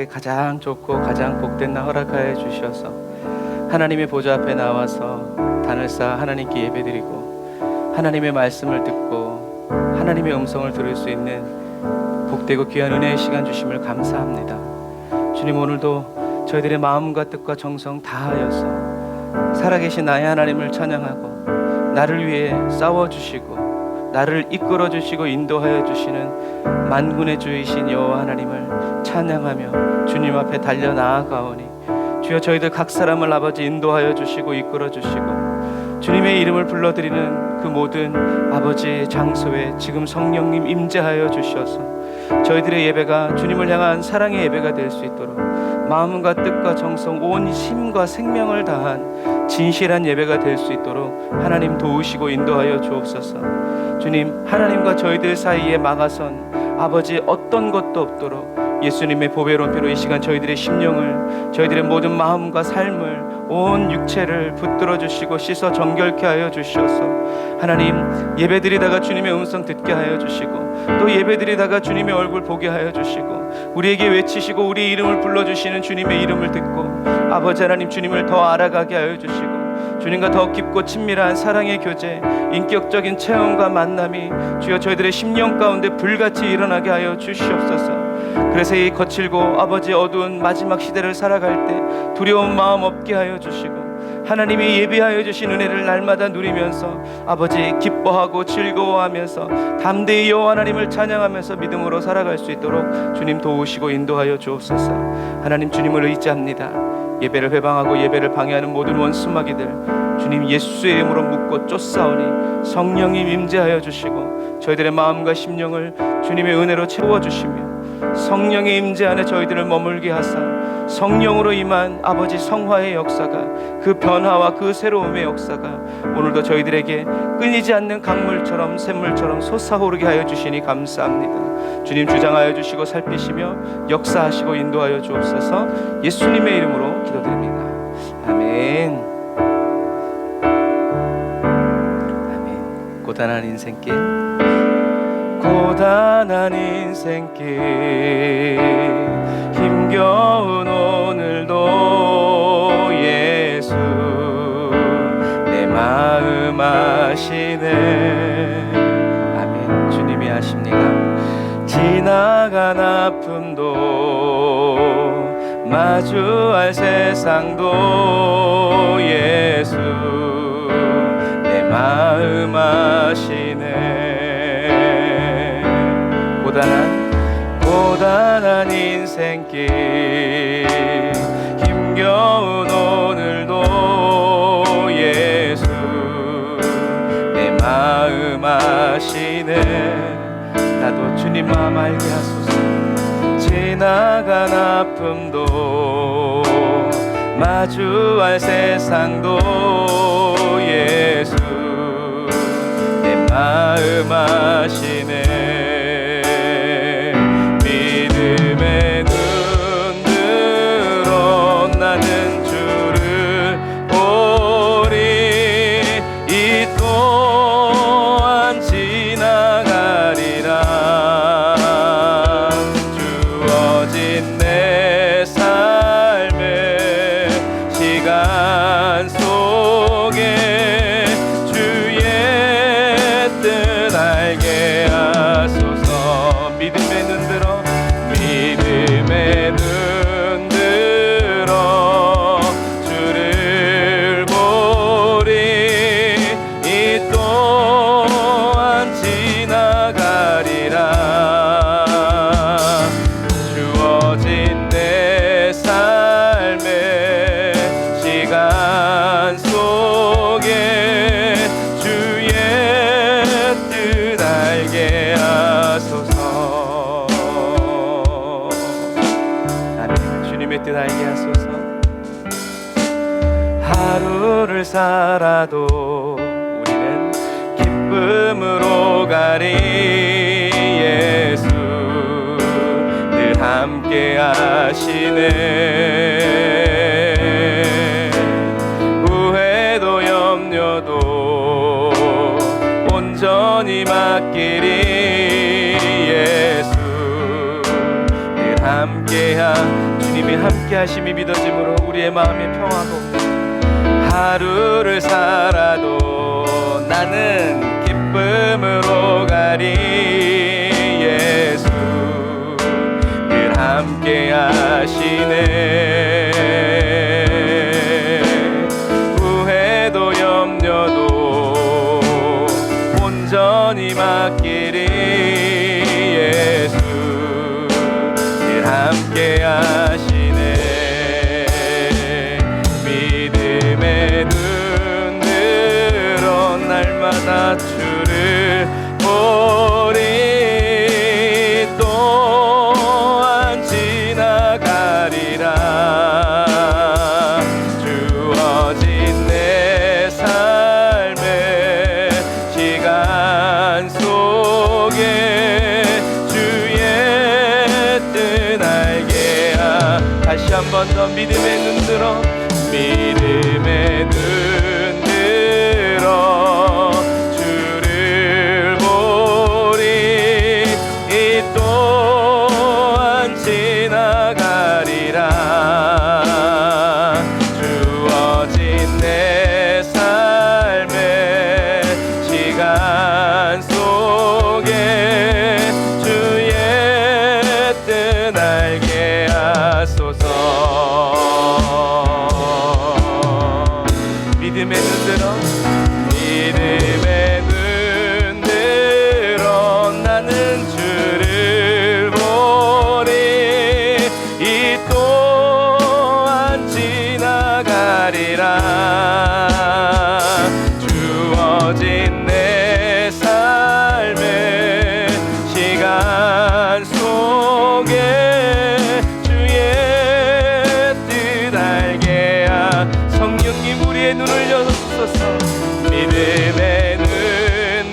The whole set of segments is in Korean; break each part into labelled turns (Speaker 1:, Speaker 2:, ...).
Speaker 1: 가장 좋고 가장 복된 날 허락하여 주셔서 하나님의 보좌 앞에 나와서 단을 쌓아 하나님께 예배드리고 하나님의 말씀을 듣고 하나님의 음성을 들을 수 있는 복되고 귀한 은혜의 시간 주심을 감사합니다. 주님, 오늘도 저희들의 마음과 뜻과 정성 다하여서 살아계신 나의 하나님을 찬양하고 나를 위해 싸워주시고 나를 이끌어주시고 인도하여 주시는 만군의 주이신 여호와 하나님을 찬양하며 주님 앞에 달려 나아가오니 주여, 저희들 각 사람을 아버지 인도하여 주시고 이끌어 주시고 주님의 이름을 불러드리는 그 모든 아버지의 장소에 지금 성령님 임재하여 주셔서 저희들의 예배가 주님을 향한 사랑의 예배가 될 수 있도록 마음과 뜻과 정성 온 힘과 생명을 다한 진실한 예배가 될 수 있도록 하나님 도우시고 인도하여 주옵소서. 주님, 하나님과 저희들 사이에 막아선 아버지 어떤 것도 없도록 예수님의 보배로운 피로 이 시간 저희들의 심령을, 저희들의 모든 마음과 삶을, 온 육체를 붙들어 주시고 씻어 정결케 하여 주셔서 하나님, 예배드리다가 주님의 음성 듣게 하여 주시고 또 예배드리다가 주님의 얼굴 보게 하여 주시고 우리에게 외치시고 우리 이름을 불러주시는 주님의 이름을 듣고 아버지 하나님, 주님을 더 알아가게 하여 주시고 주님과 더 깊고 친밀한 사랑의 교제, 인격적인 체험과 만남이 주여 저희들의 심령 가운데 불같이 일어나게 하여 주시옵소서. 그래서 이 거칠고 아버지 어두운 마지막 시대를 살아갈 때 두려운 마음 없게 하여 주시고 하나님이 예비하여 주신 은혜를 날마다 누리면서 아버지 기뻐하고 즐거워하면서 담대히 여호와 하나님을 찬양하면서 믿음으로 살아갈 수 있도록 주님 도우시고 인도하여 주옵소서. 하나님, 주님을 의지합니다. 예배를 회방하고 예배를 방해하는 모든 원수마귀들 주님 예수의 이름으로 묶고 쫓사오니 성령님 임재하여 주시고 저희들의 마음과 심령을 주님의 은혜로 채워주시며 성령의 임재 안에 저희들을 머물게 하사 성령으로 임한 아버지 성화의 역사가, 그 변화와 그 새로움의 역사가 오늘도 저희들에게 끊이지 않는 강물처럼 샘물처럼 솟아오르게 하여 주시니 감사합니다. 주님 주장하여 주시고 살피시며 역사하시고 인도하여 주옵소서. 예수님의 이름으로 기도드립니다. 아멘. 아멘. 고단한 인생길, 고단한 인생길, 힘겨운 오늘도 예수 내 마음 아시네. 아멘. 주님이 아십니다. 지나간 아픔도 마주할 세상도 예수 내 마음 아시네. 고단한 인생길, 힘겨운 오늘도 예수 내 마음 아시네. 나도 주님 마음 알게 하소서. 지나간 아픔도 마주할 세상도 예수 내 마음 아시네. 믿음의 눈 들어 나는 주를 보리. 이 또한 지나가리라. 주어진 내 삶의 시간 속에 주의 뜻 알게 하소서. 믿음의 눈 들어, 믿음의 눈 들어 주를 보리. 이 또한 지나가리라. 주어진 내 삶의 시간 속에 주의 뜻 알게 하소서. 아멘. 주님의 뜻 알게 하소서. 하루를 살아도 우리는 기쁨으로 가리. 예수 늘 함께 하시네. 후회도 염려도 온전히 맡기리. 예수 늘 함께 주님이 함께 하심이 믿어짐으로 우리의 마음이 평하고 하루를 살아도 나는 기쁨으로 가리. 예수 늘 함께 하시네. 후회도 염려도 온전히 맡기리. 예수 늘 함께 하시네. 믿음의 눈으로 날마다 주를 보리. 또한 지나가리라. 주어진 내 삶의 시간 속에 주의 뜻 알게 다시 한 번 더 믿음의 눈 들어 믿음의 눈 들어 주를 보리. 이 또한 지나가리라. 주어진 내 삶의 시간 속에 주의 뜻 알게 하소서. 믿음의 눈 들어 믿음의 눈 들어 나는 주를 보리. 이 또한 지나가리라. 주어진 내 삶의 시간 속에 주의 뜻 알게 성령님 우리의 눈을 여주소서. 믿음의 눈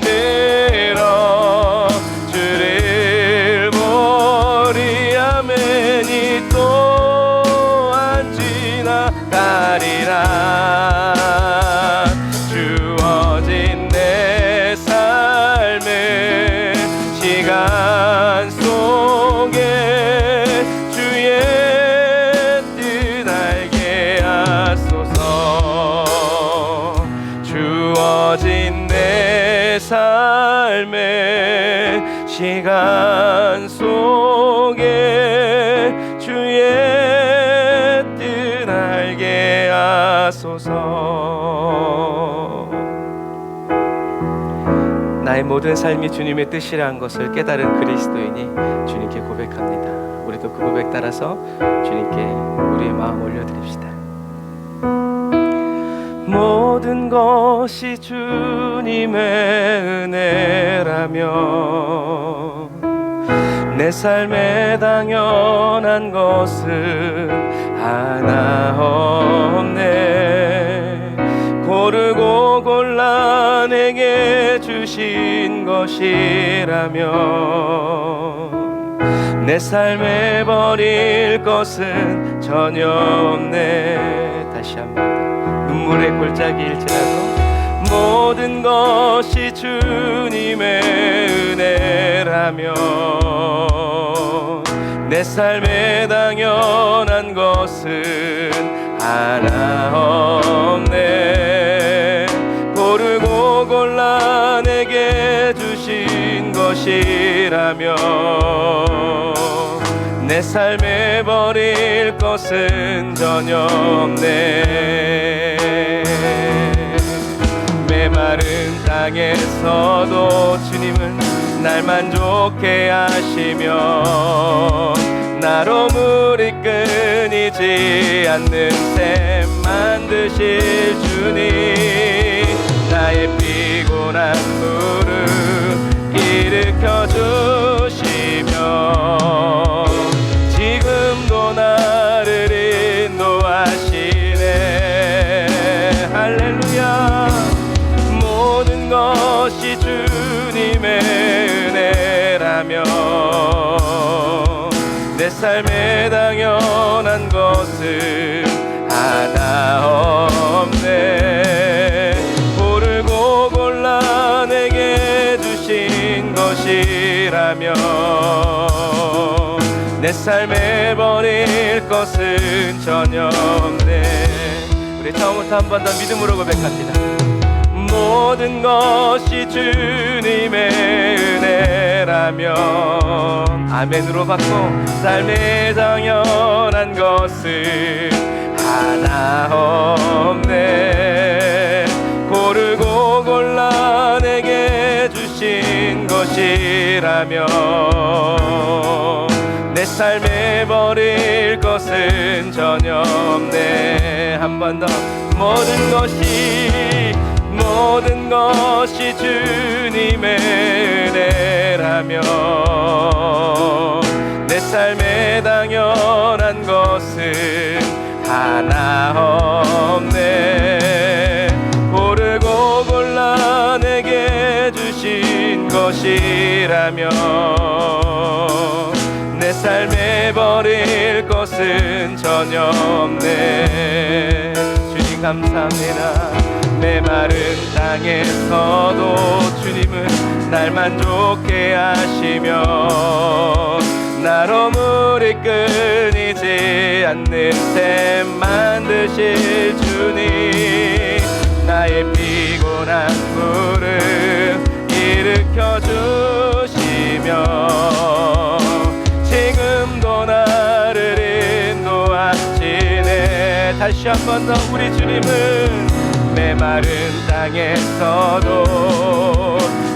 Speaker 1: 들어 주를 보리. 아멘이 또한 지나가리라. 주어진 내 삶의 시간 속에 주의 뜻 알게 하소서. 주어진 내 삶의 시간 속에 주의 뜻 알게 하소서. 나의 모든 삶이 주님의 뜻이라는 것을 깨달은 그리스도인이 주님께 고백합니다. 우리도 그 고백 따라서 주님께 우리의 마음 올려드립시다. 모든 것이 주님의 은혜라며 내 삶에 당연한 것은 하나 없네. 고르고 골라 내게 주신 것이라면 내 삶에 버릴 것은 전혀 없네. 다시 한번 눈물의 골짜기일지라도 모든 것이 주님의 은혜라면 내 삶에 당연한 것은 하나 없네. 고르고 골라 내게 주신 것이라면 내 삶에 버릴 것은 전혀 없네. 메마른 땅에서도 주님은 날 만족해 하시며 나로 물이 끊이지 않는 샘 만드실 주님. 나의 피곤한 무릎 일으켜 주시며 지금도 나를 인도하시네. 할렐루야. 모든 것이 주님의 은혜라며 내 삶에 당연한 것은 하나 없네. 고르고 골라 내게 주신 것이라며 내 삶에 버릴 것은 전혀 없네. 우리 처음부터 한 번 더 믿음으로 고백합니다. 모든 것이 주님의 은혜라면 아멘으로 받고 삶에 당연한 것은 하나 없네. 고르고 골라 내게 주신 것이라면 내 삶에 버릴 것은 전혀 없네. 한 번 더. 모든 것이 주님의 은혜라면 내 삶에 당연한 것은 하나 없네. 고르고 골라 내게 주신 것이라면 내 삶에 버릴 것은 전혀 없네. 주님 감사합니다. 메마른 땅에서도 주님은 날 만족해 하시며 나로물이 끊이지 않는 샘 만드실 주님, 나의 피곤한 무릎 일으켜 주시며 지금도 나를 인도하시네. 다시 한 번 더. 우리 주님은 메마른 땅에서도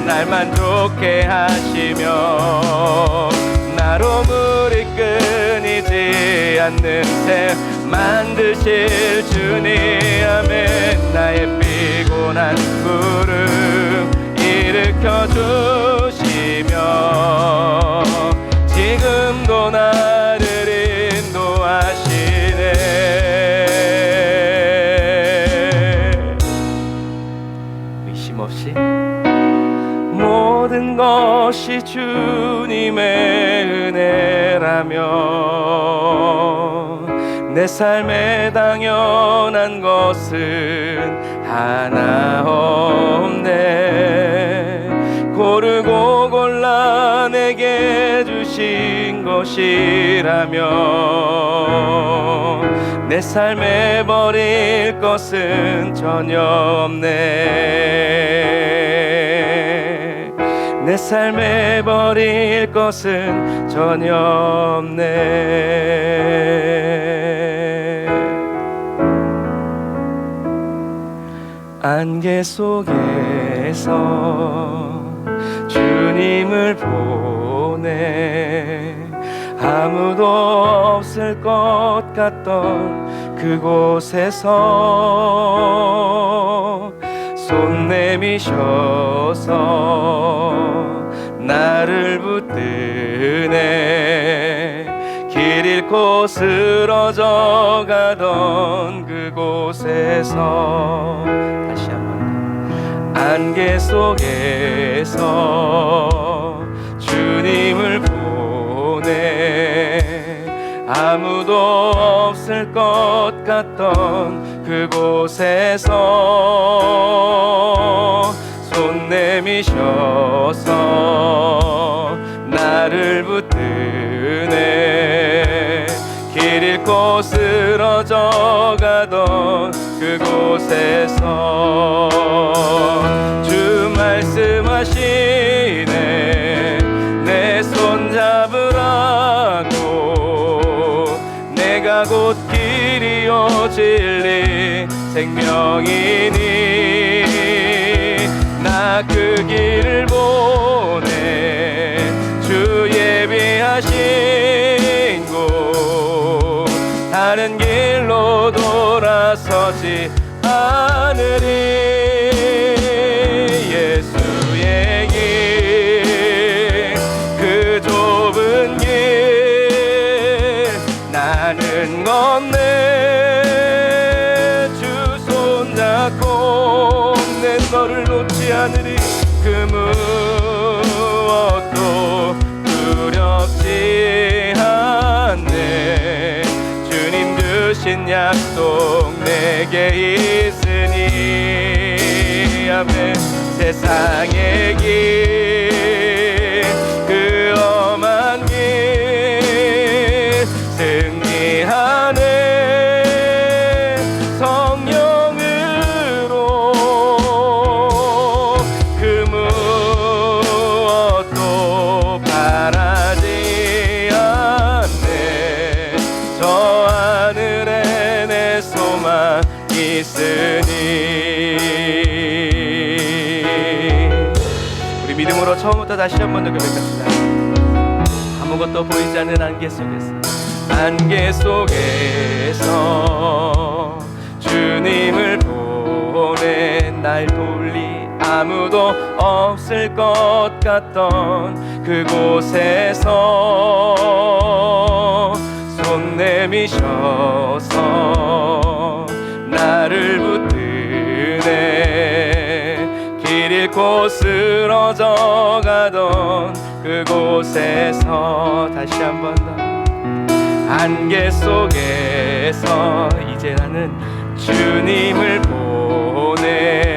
Speaker 1: 날 만족해 하시며 나로 물이 끊이지 않는 샘 만드실 주님, 아멘. 나의 피곤한 무릎 일으켜 주시며 지금도 나를 인도하시네. 없이 모든 것이 주님의 은혜라면 내 삶에 당연한 것은 하나 없네. 고르고 골라 내게 주신 것이라면 내 삶에 버릴 것은 전혀 없네. 내 삶에 버릴 것은 전혀 없네. 안개 속에서 주님을 보내 아무도 없을 것 같던 그곳에서 손 내미셔서 나를 붙드네. 길 잃고 쓰러져 가던 그곳에서 다시 한번 안개 속에서 주님을 보내 아무도 없을 것 같던 그곳에서 손 내미셔서 나를 붙드네. 길 잃고 쓰러져 가던 그곳에서 주 말씀하시네. 내 손 잡으라고. 내가 곧 길이요 진리 생명이니 나 그 길을 보내. 주 예비하신 곳 다른 길로 돌아서지 않으리. 예수의 길 그 좁은 길 나는 건네. 주 손잡고 내 너를 놓지 않으리. 그 무엇도 두렵지 않네. 주님 주신 약속 내게 있으니 아멘. 세상의 길 그 험한 길 저 하늘에 내 소망 있으니. 우리 믿음으로 처음부터 다시 한 번 더 고백합시다. 아무것도 보이지 않는 안개 속에서 주님을 보내 날 돌리 아무도 없을 것 같던 그곳에서 손 내미셔서 나를 붙드네. 길 잃고 쓰러져 가던 그곳에서 다시 한 번 더 안개 속에서 이제 나는 주님을 보내.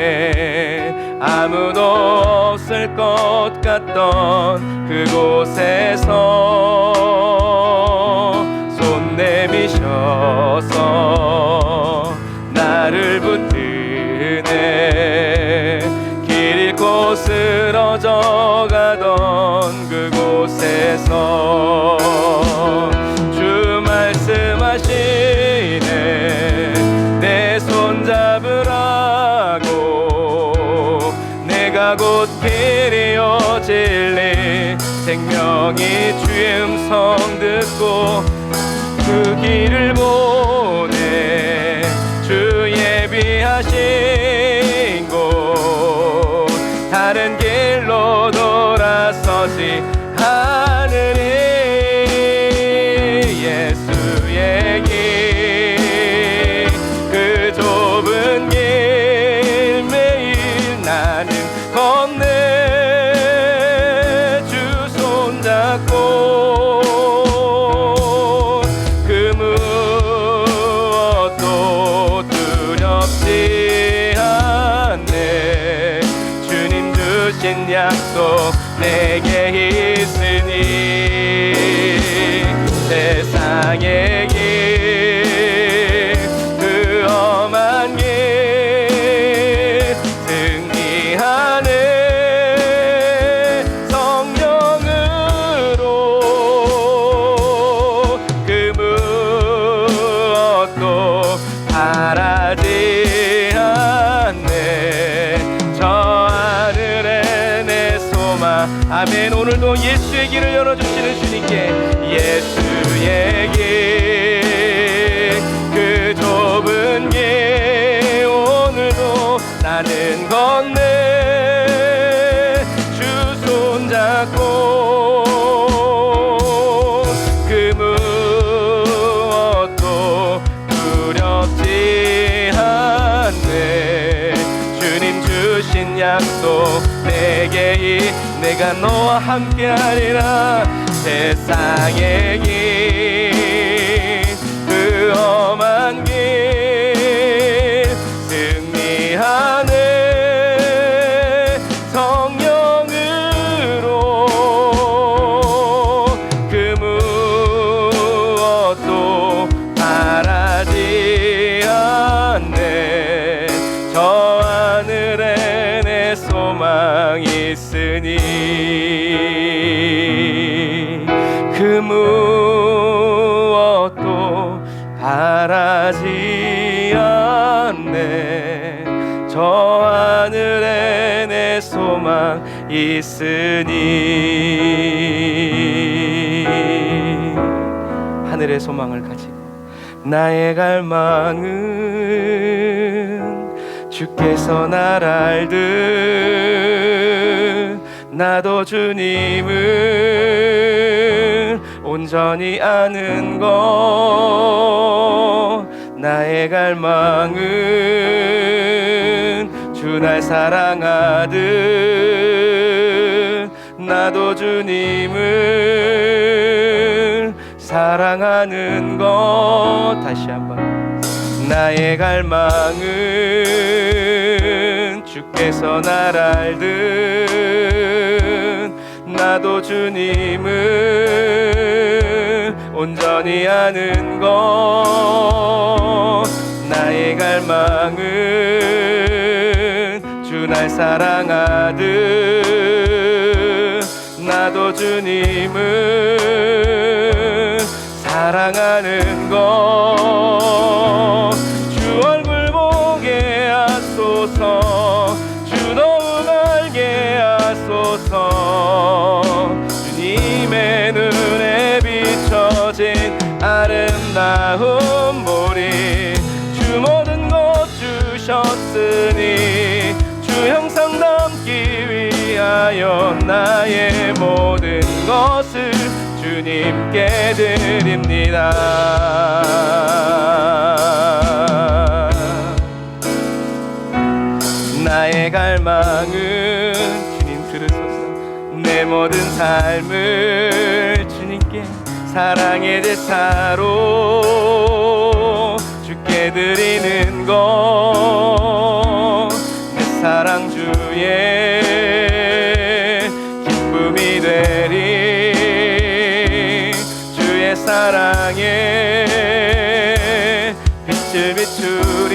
Speaker 1: 아무도 없을 것 같던 그곳에서 손 내미셔서 나를 붙드네. 길 잃고 쓰러져 가던 그곳에서 주 말씀하시네. 내 손 잡으라고. 내가 곧 길이요 진리 생명이 주의 음성 듣고 그 길을 보내. 주 예비하신 곳 다른 길로 돌아서지 않으리. 예수의 길 그 좁은 길 매일 나는 건네. 주 손잡고 그 무엇도 두렵지 않네. 주님 주신 약속 내게 있으니. 세상의 길 그 험한 길 승리하네. 성령으로 그 무엇도 바라지 않네. 저 하늘에 내 소망. 아멘. 오늘도 예수의 길을 열어주시는 주님께 예수의 길 그 좁은 길 오늘도 나는 건네. 주 손잡고 그 무엇도 두렵지 않네. 주님 주신 약속 내게 내가 너와 함께하리라. 세상의 길 그 험한 길 승리하네. 성령으로 그 무엇도 바라지 않네. 저 하늘에 내 소망 있으니. 그 무엇도 바라지 않네. 저 하늘에 내 소망 있으니. 하늘의 소망을 가지고 나의 갈망은 주께서 날 알듯 나도 주님을 온전히 아는 것. 나의 갈망은 주 날 사랑하듯 나도 주님을 사랑하는 것. 다시 한번. 나의 갈망은 주께서 날 알듯 나도 주님을 온전히 아는 것. 나의 갈망은 주 날 사랑하듯 나도 주님을 사랑하는 것. 주 얼굴 보게 하소서. 주 너무 알게 하소서. 주님의 눈에 비춰진 아름다운 보리. 주 모든 것 주셨으니 주 형상 담기 위하여 나의 모든 것을 주님께 드립니다. 나의 갈망은 주님 들으소서. 내 모든 삶을 주님께 사랑의 제사로 주께 드리는 것. 내 사랑 주의 기쁨이 되리. 주의 사랑에 빛을 비추리.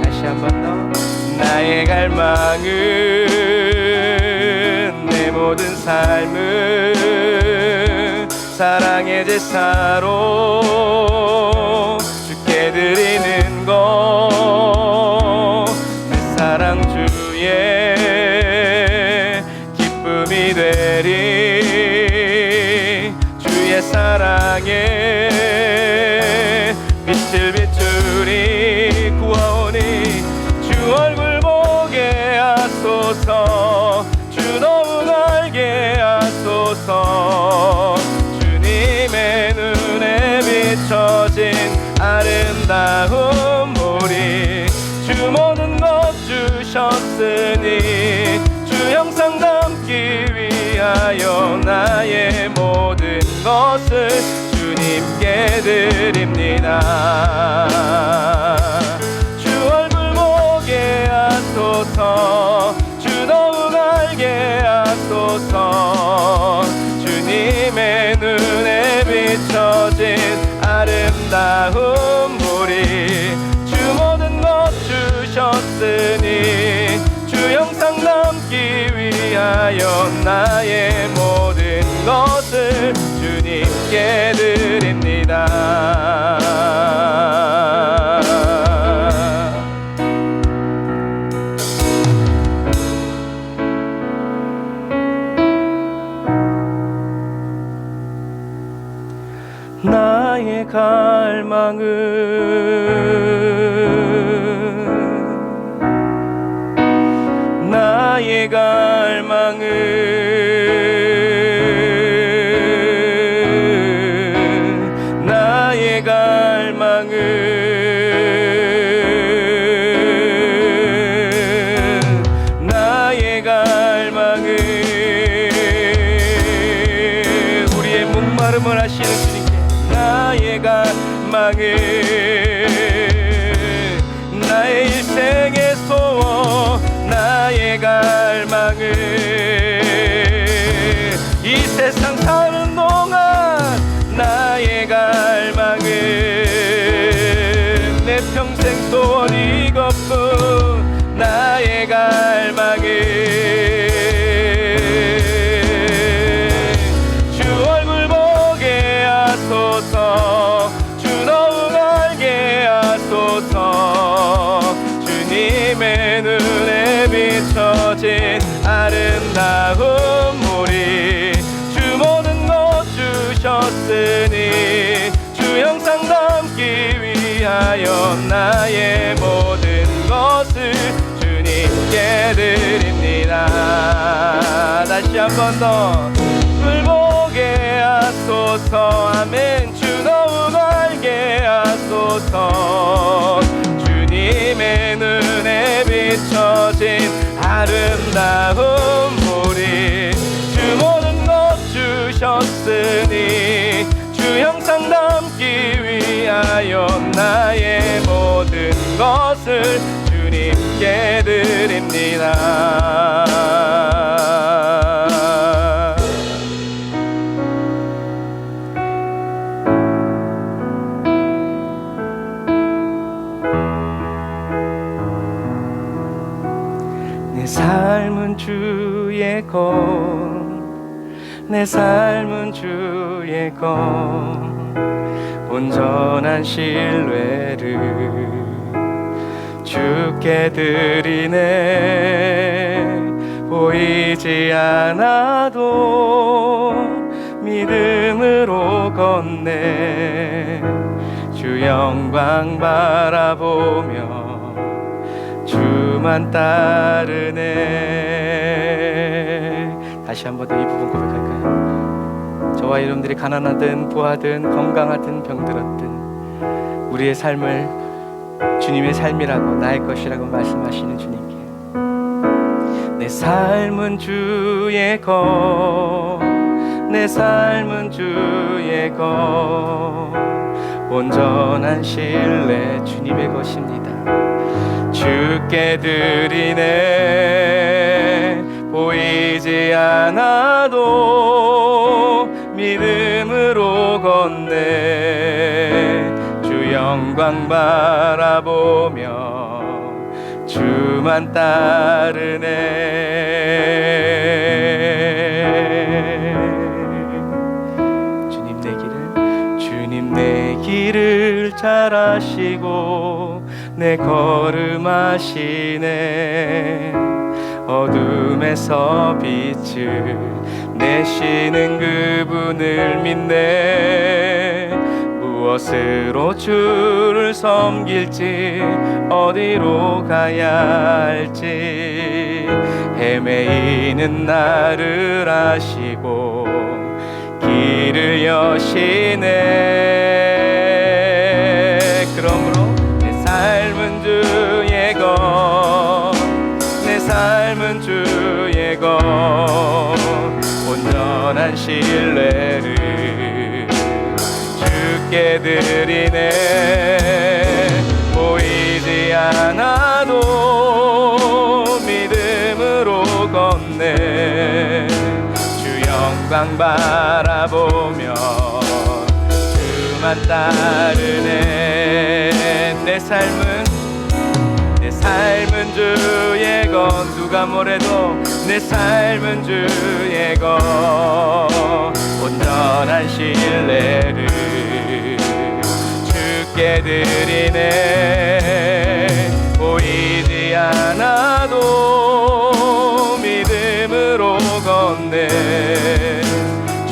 Speaker 1: 다시 한 번 더. 나의 갈망은 내 모든 삶을 사랑의 제사로 주께 드리는 것. 내 사랑 주의 기쁨이 되리. 주의 사랑에 빛을 비추리. 구하오니 주 얼굴 보게 하소서. 주 너무 알게 하소서. 주님의 눈에 비춰진 아름다운 보리. 주 모든 것 주셨으니 주 형상 담기 위하여 나의 모든 것을 주님께 드립니다. 주 얼굴 보게 하소서. 주 너무 알게 하소서. 주님의 눈에 비춰진 아름다운 보리. 주 모든 것 주셨으니 주 형상 담기 위하여 나의 모든 것을 주님께 드립니다. 나의 갈망은 나의 갈망은 나의 갈망은 나의 갈망은 우리의 목마름을 하시는 주님께 나의 갈망은 나의 일생의 소원. 나의 갈망은 이 세상 사는 동안 나의 갈망은 내 평생 소원 이것뿐. 나의 갈망은 주 얼굴 보게 하소서. 주 너무 알게 하소서. 주님의 눈에 비춰진 아름다운 보리. 주 모든 것 주셨으니 주 형상 담기 위하여 나의 모든 것을 주님께 드립니다. 다시 한 번 더. 을 보게 하소서. 아멘. 주 너무 알게 하소서. 주님의 눈에 비춰진 아름다운 보리. 주 모든 것 주셨으니 주 형상 담기 위하여 나의 모든 것을 주님께 드립니다. 내 삶은 주의 것. 내 삶은 주의 것. 온전한 신뢰를 주께 드리네. 보이지 않아도 믿음으로 걷네. 주 영광 바라보며 주만 따르네. 다시 한 번 더 이 부분 고백할까요? 저와 여러분들이 가난하든 부하든 건강하든 병들었든 우리의 삶을 주님의 삶이라고 나의 것이라고 말씀하시는 주님께 내 삶은 주의 것, 내 삶은 주의 것, 온전한 신뢰 주님의 것입니다. 주께 드리네. 보이지 않아도 믿음으로 걷네. 주 영광 바라보며 주만 따르네. 주님 내 길을 잘 아시고 내 걸음 아시네. 어둠에서 빛을 내시는 그분을 믿네. 무엇으로 주를 섬길지 어디로 가야 할지 헤매이는 나를 아시고 길을 여시네. 그러므로 내 삶은 주의 것, 내 삶은 주의 것, 온전한 신뢰를 주께 드리네. 보이지 않아도 믿음으로 걷네. 주 영광 바라보며 주만 따르네. 내 삶은 주의 것, 누가 뭐래도 내 삶은 주의 것, 온전한 신뢰를 주께 드리네. 보이지 않아도 믿음으로 걷네.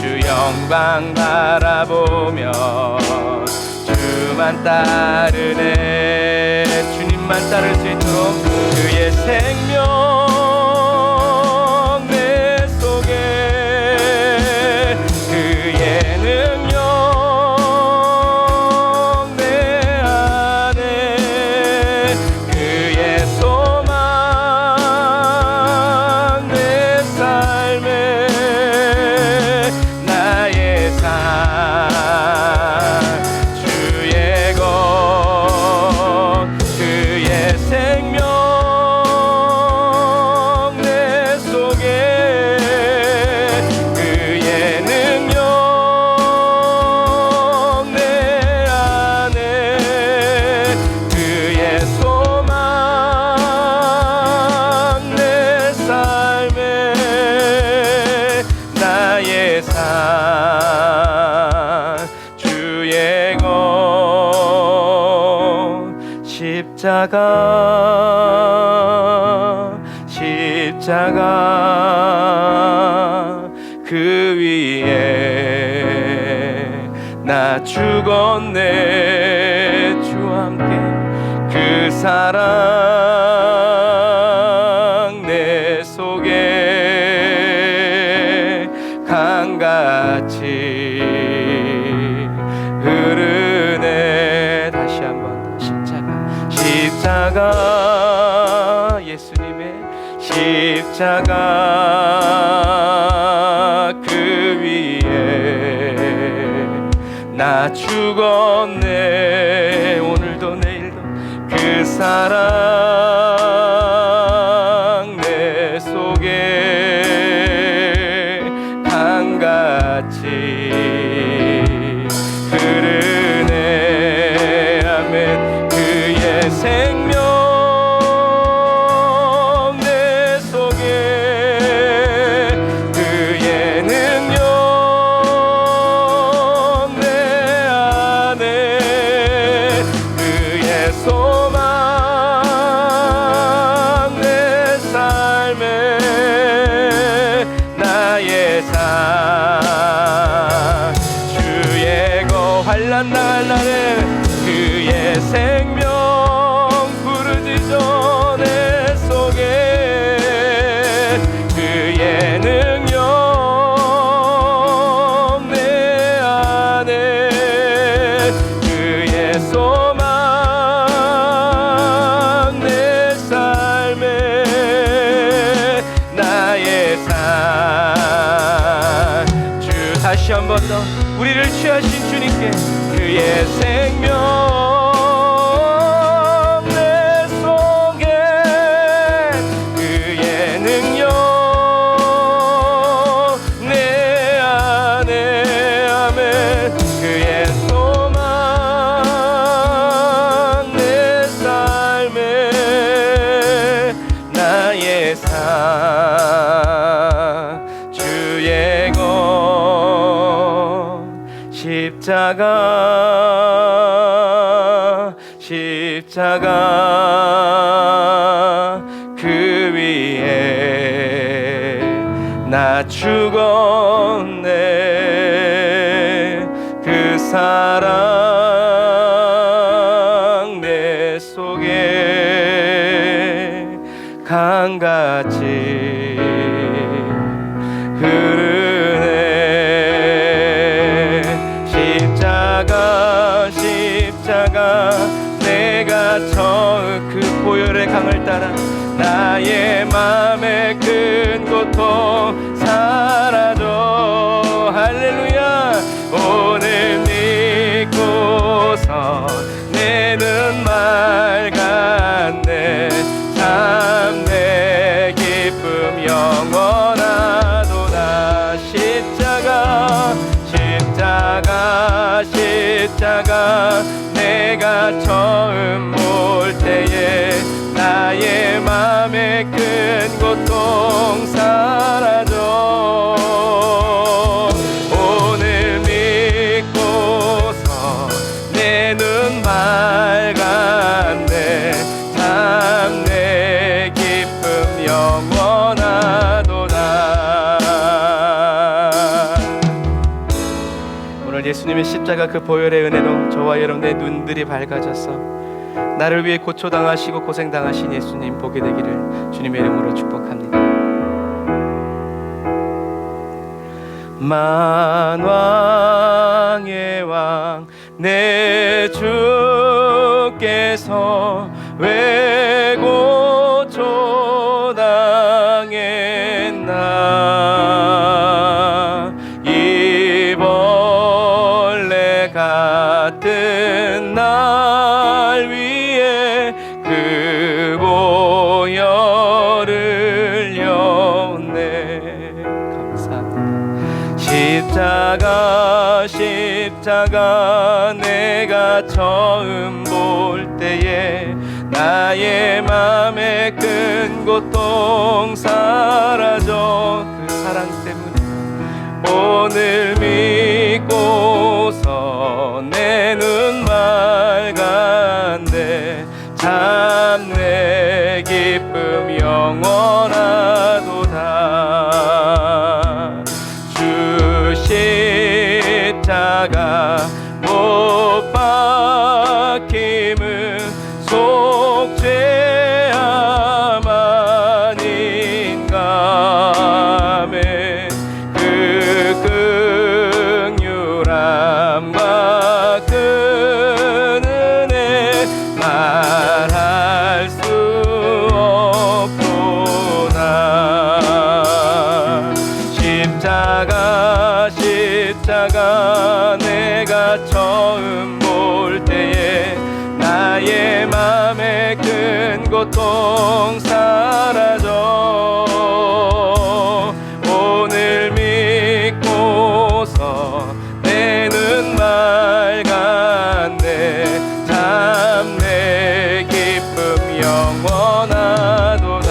Speaker 1: 주 영광 바라보며 주만 따르네. 주님만 따를 수 있도록 그의 생명 내 속에, 그의 능력 내 안에, 그의 소망 내 삶에, 나의 삶 주의 것, 그의 생명 내 속에, 그의 능력 내 안에, 그의 소망 내 삶에, 나의 삶 주의 것. 십자가 그 위에 나 죽었네. 주와 함께 그 사랑 내 속에 강같이 흐르네. 다시 한번 십자가 예수님의 십자가 그 위에 나 죽었네. 오늘도 내일도 그 사랑 내 속에 강같이 흐르네. 아멘. 그의 생명 내 속에, 그의 능력 내 십자가 그 위에 나 죽었네. 그 사랑 내 속에 강같이 흐르네. 십자가 내가 처음 그 보혈의 강을 따라 나의 맘의 큰 고통 사라져. 할렐루야. 오늘 믿고서 내 눈 맑았네. 참 내 기쁨 영원하도다. 십자가 내가 처음 볼 때에 나의 맘의 큰 고통 사라져. 오늘 믿고서 내 눈 맑았네. 참 내 기쁨 영원하도다. 오늘 예수님의 십자가 그 보혈의 은혜로 저와 여러분의 눈들이 밝아져서 나를 위해 고초당하시고 고생당하신 예수님 보게 되기를 주님의 이름으로 축복합니다. 만왕의 왕 내 주께서 왜 고초당했나. 이 벌레 같은 날 위에 그 보혈을 흘렸네. 감사합니다. 십자가 내가 처음 볼 때에 나의 맘의 큰 고통 사라져. 그 사랑 때문에 오늘 믿고서 내 눈 맑았네. 참 내 기쁨 영원하도다. 주 십자가 못 박힘은 속죄함 아닌가매. 그 긍휼함과 그 은혜 말할 수 없구나. 십자가 내가 처음 볼 때에 나의 맘의 큰 고통 사라져. 오늘 믿고서 내 눈 맑았네. 참 내 기쁨 영원하도다.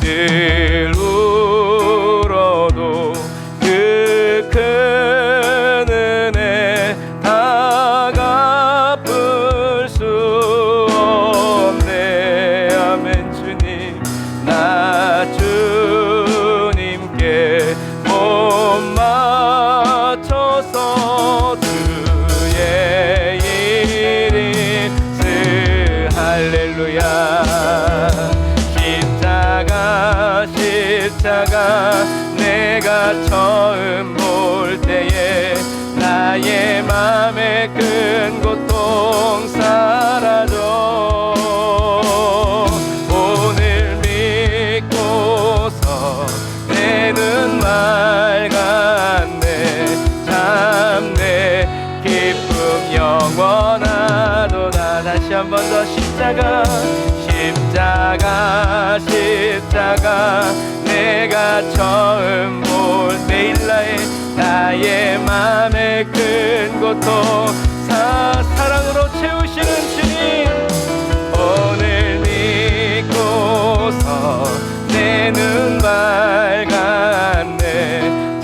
Speaker 1: 늘 울어도 그 큰 은혜 다 갚을 수 없네. 아멘. 주님 나 주님께 못 맞춰서 주의 일이 할렐루야. 십자가 내가 처음 볼 때에 나의 맘의 큰 고통 사라져. 오늘 믿고서 내 눈 맑았네. 참 내 기쁨 영원하도다. 다시 한 번 더. 십자가 내가 처음 볼 매일 나의 맘의 큰 고통 사랑으로 채우시는 주님. 오늘 믿고서 내 눈 밝았네.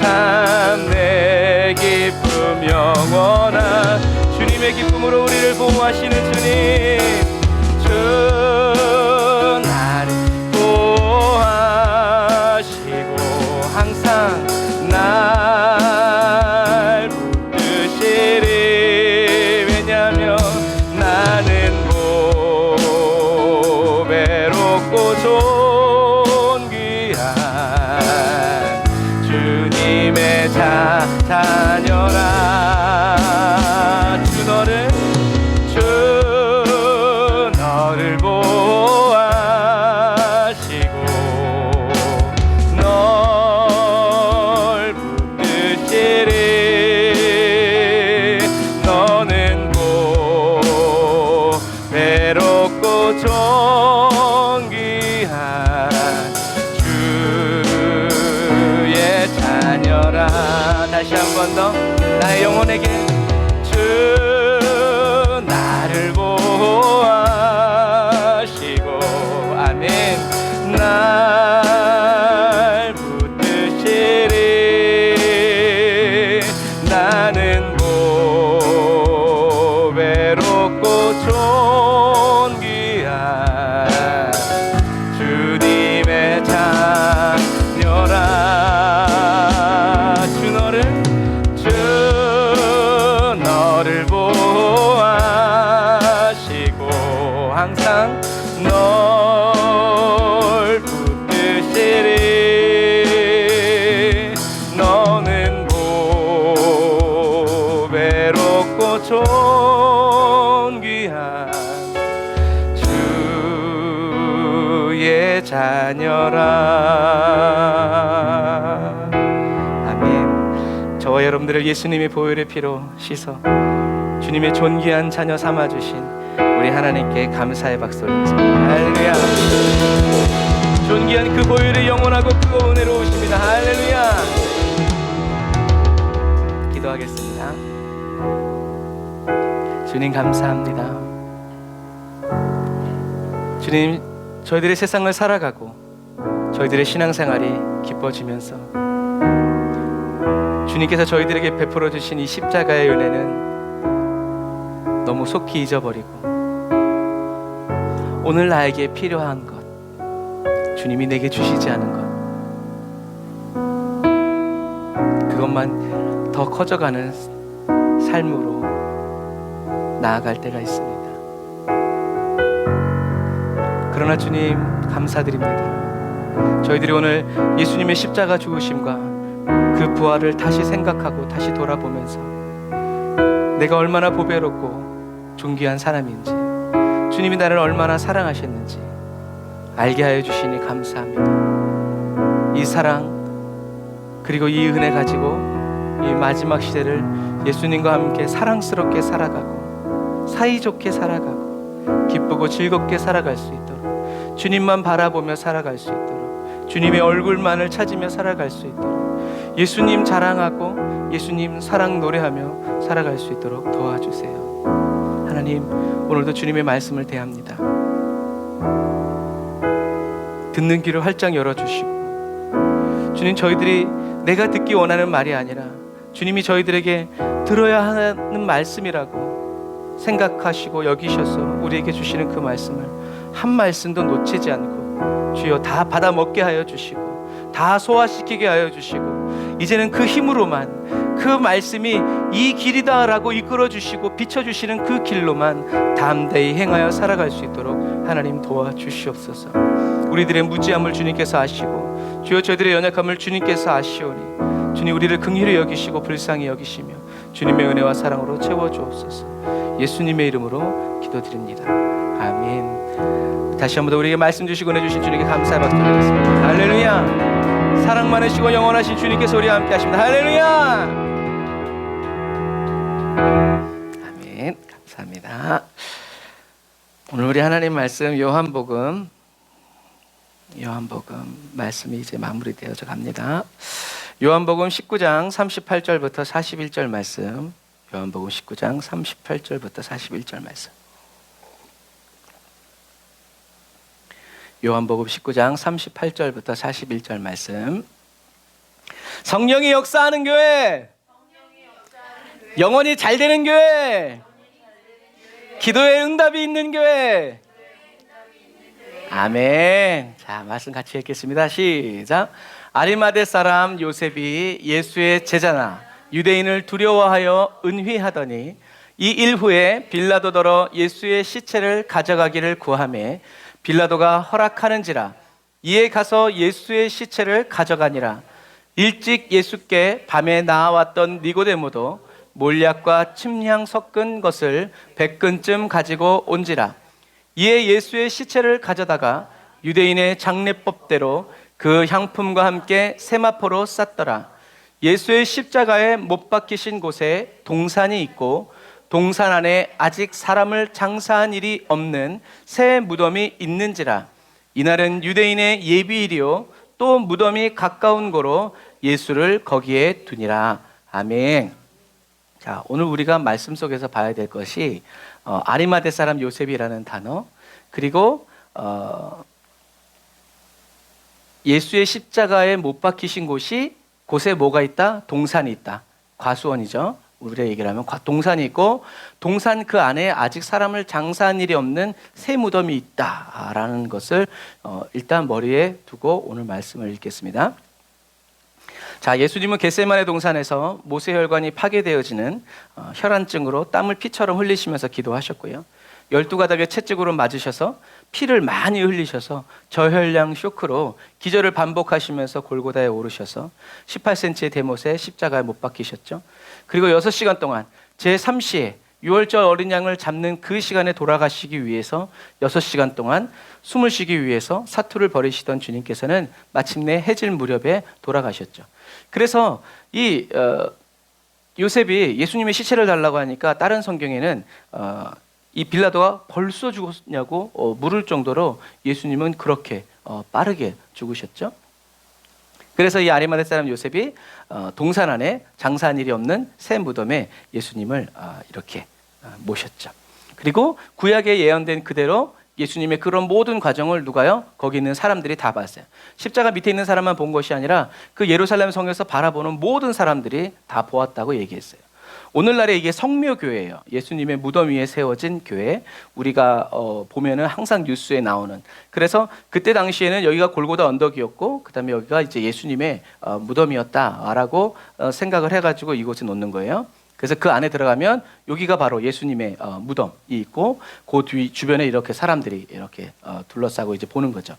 Speaker 1: 참 내 기쁨 영원한 주님 주님의 기쁨으로 우리를 보호하시는 주님, 주 나를 보호하시고 항상 날 붙드시리. 왜냐면 나는 보배롭고 존귀한 주님의 자녀라. 주 너를 보호하시고 널 붙드시리. 너는 보배롭고 존귀한 주의 자녀라. 다시 한 번 더 나의 영혼에게 주 나를 보호하시고 아멘 날 붙드시리. 나는 보배롭고 존귀한 주님의 자녀라. 주 너를 보호하시고 항상 널 붙드시리. 너는 보배롭고 존귀한 주의 자녀라. 아멘. 저와 여러분들을 예수님의 보혈의 피로 씻어 주님의 존귀한 자녀 삼아주신 우리 하나님께 감사의 박수 올리겠습니다. 할렐루야. 존귀한 그 보혈이 영원하고 크고 은혜로우십니다. 할렐루야. 기도하겠습니다. 주님 감사합니다. 주님, 저희들의 세상을 살아가고 저희들의 신앙생활이 기뻐지면서 주님께서 저희들에게 베풀어 주신 이 십자가의 은혜는 너무 속히 잊어버리고 오늘 나에게 필요한 것, 주님이 내게 주시지 않은 것, 그것만 더 커져가는 삶으로 나아갈 때가 있습니다. 그러나 주님 감사드립니다. 저희들이 오늘 예수님의 십자가 죽으심과 그 부활을 다시 생각하고 다시 돌아보면서 내가 얼마나 보배롭고 존귀한 사람인지, 주님이 나를 얼마나 사랑하셨는지 알게 하여 주시니 감사합니다. 이 사랑 그리고 이 은혜 가지고 이 마지막 시대를 예수님과 함께 사랑스럽게 살아가고 사이좋게 살아가고 기쁘고 즐겁게 살아갈 수 있도록, 주님만 바라보며 살아갈 수 있도록, 주님의 얼굴만을 찾으며 살아갈 수 있도록, 예수님 자랑하고 예수님 사랑 노래하며 살아갈 수 있도록 도와주세요. 하나님, 오늘도 주님의 말씀을 대합니다. 듣는 귀를 활짝 열어주시고, 주님, 저희들이 내가 듣기 원하는 말이 아니라 주님이 저희들에게 들어야 하는 말씀이라고 생각하시고 여기셔서 우리에게 주시는 그 말씀을 한 말씀도 놓치지 않고 주여 다 받아 먹게 하여 주시고 다 소화시키게 하여 주시고, 이제는 그 힘으로만 그 말씀이 이 길이다라고 이끌어 주시고 비춰 주시는 그 길로만 담대히 행하여 살아갈 수 있도록 하나님 도와주시옵소서. 우리들의 무지함을 주님께서 아시고 주여 저희들의 연약함을 주님께서 아시오니 주님, 우리를 긍휼히 여기시고 불쌍히 여기시며 주님의 은혜와 사랑으로 채워주옵소서. 예수님의 이름으로 기도드립니다. 아멘. 다시 한번 더 우리에게 말씀 주시고 은혜 주신 주님께 감사의 박수 드리겠습니다. 할렐루야. 사랑 많으시고 영원하신 주님께서 우리와 함께 하십니다. 할렐루야. 아멘. 감사합니다. 오늘 우리 하나님 말씀 요한복음 말씀이 이제 마무리되어져 갑니다. 요한복음 19장 38절부터 41절 말씀. 요한복음 19장 38절부터 41절 말씀. 요한복음 19장 38절부터 41절 말씀. 성령이 역사하는 교회, 영원히 잘 되는 교회, 기도에 응답이 있는 교회. 아멘. 자, 말씀 같이 읽겠습니다. 시작. 아리마대 사람 요셉이 예수의 제자나 유대인을 두려워하여 은휘하더니 이 일 후에 빌라도더러 예수의 시체를 가져가기를 구하매 빌라도가 허락하는지라. 이에 가서 예수의 시체를 가져가니라. 일찍 예수께 밤에 나아왔던 니고데모도 몰약과 침향 섞은 것을 100근쯤 가지고 온지라. 이에 예수의 시체를 가져다가 유대인의 장례법대로 그 향품과 함께 세마포로 쌌더라. 예수의 십자가에 못 박히신 곳에 동산이 있고 동산 안에 아직 사람을 장사한 일이 없는 새 무덤이 있는지라. 이날은 유대인의 예비일이요 또 무덤이 가까운 고로 예수를 거기에 두니라. 아멘. 자, 오늘 우리가 말씀 속에서 봐야 될 것이 아리마대 사람 요셉이라는 단어, 그리고 예수의 십자가에 못 박히신 곳에 뭐가 있다? 동산이 있다. 과수원이죠. 우리가 얘기를 하면 동산이 있고 동산 그 안에 아직 사람을 장사한 일이 없는 새 무덤이 있다라는 것을 일단 머리에 두고 오늘 말씀을 읽겠습니다. 자, 예수님은 겟세마네 동산에서 모세혈관이 파괴되어지는 혈안증으로 땀을 피처럼 흘리시면서 기도하셨고요. 12가닥의 채찍으로 맞으셔서 피를 많이 흘리셔서 저혈량 쇼크로 기절을 반복하시면서 골고다에 오르셔서 18cm의 대못에 십자가에 못 박히셨죠. 그리고 6시간 동안 제3시에 유월절 어린 양을 잡는 그 시간에 돌아가시기 위해서 6시간 동안 숨을 쉬기 위해서 사투를 벌이시던 주님께서는 마침내 해질 무렵에 돌아가셨죠. 그래서 이 요셉이 예수님의 시체를 달라고 하니까 다른 성경에는 이 빌라도가 벌써 죽었냐고 물을 정도로 예수님은 그렇게 빠르게 죽으셨죠. 그래서 이 아리마대 사람 요셉이 동산 안에 장사한 일이 없는 새 무덤에 예수님을 이렇게 모셨죠. 그리고 구약에 예언된 그대로 예수님의 그런 모든 과정을 누가요? 거기 있는 사람들이 다 봤어요. 십자가 밑에 있는 사람만 본 것이 아니라 그 예루살렘 성에서 바라보는 모든 사람들이 다 보았다고 얘기했어요. 오늘날에 이게 성묘교회예요. 예수님의 무덤 위에 세워진 교회. 우리가 보면은 항상 뉴스에 나오는. 그래서 그때 당시에는 여기가 골고다 언덕이었고, 그다음에 여기가 이제 예수님의 무덤이었다라고 생각을 해가지고 이곳에 놓는 거예요. 그래서 그 안에 들어가면 여기가 바로 예수님의 무덤이 있고, 그 뒤 주변에 이렇게 사람들이 이렇게 둘러싸고 이제 보는 거죠.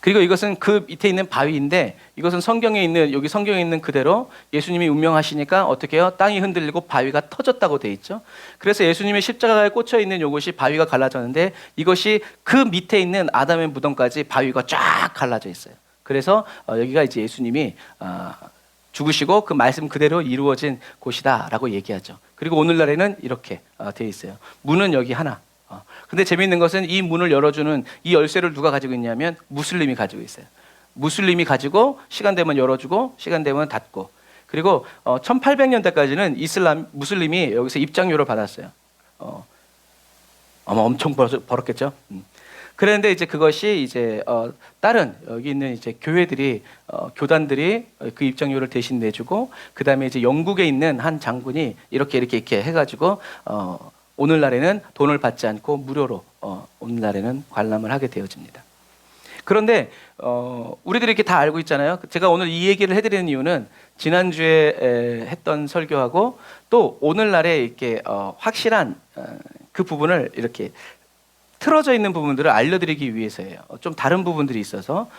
Speaker 1: 그리고 이것은 그 밑에 있는 바위인데, 이것은 성경에 있는 그대로 예수님이 운명하시니까 어떻게 해요? 땅이 흔들리고 바위가 터졌다고 돼 있죠. 그래서 예수님의 십자가에 꽂혀 있는 이것이 바위가 갈라졌는데, 이것이 그 밑에 있는 아담의 무덤까지 바위가 쫙 갈라져 있어요. 그래서 여기가 이제 예수님이 죽으시고 그 말씀 그대로 이루어진 곳이다라고 얘기하죠. 그리고 오늘날에는 이렇게 돼 있어요. 문은 여기 하나. 근데 재미있는 것은 이 문을 열어주는 이 열쇠를 누가 가지고 있냐면 무슬림이 가지고 있어요. 무슬림이 가지고 시간 되면 열어주고 시간 되면 닫고. 그리고 1800년대까지는 무슬림이 여기서 입장료를 받았어요. 아마 엄청 벌었겠죠. 그런데 이제 그것이 이제 다른 여기 있는 이제 교회들이 교단들이 그 입장료를 대신 내주고, 그 다음에 이제 영국에 있는 한 장군이 이렇게 해가지고 오늘날에는 돈을 받지 않고 무료로 오늘날에는 관람을 하게 되어집니다. 그런데 우리들이 이렇게 다 알고 있잖아요. 제가 오늘 이 얘기를 해드리는 이유는 지난주에 했던 설교하고 또 오늘날에 이렇게 확실한 그 부분을 이렇게 틀어져 있는 부분들을 알려드리기 위해서예요. 좀 다른 부분들이 있어서.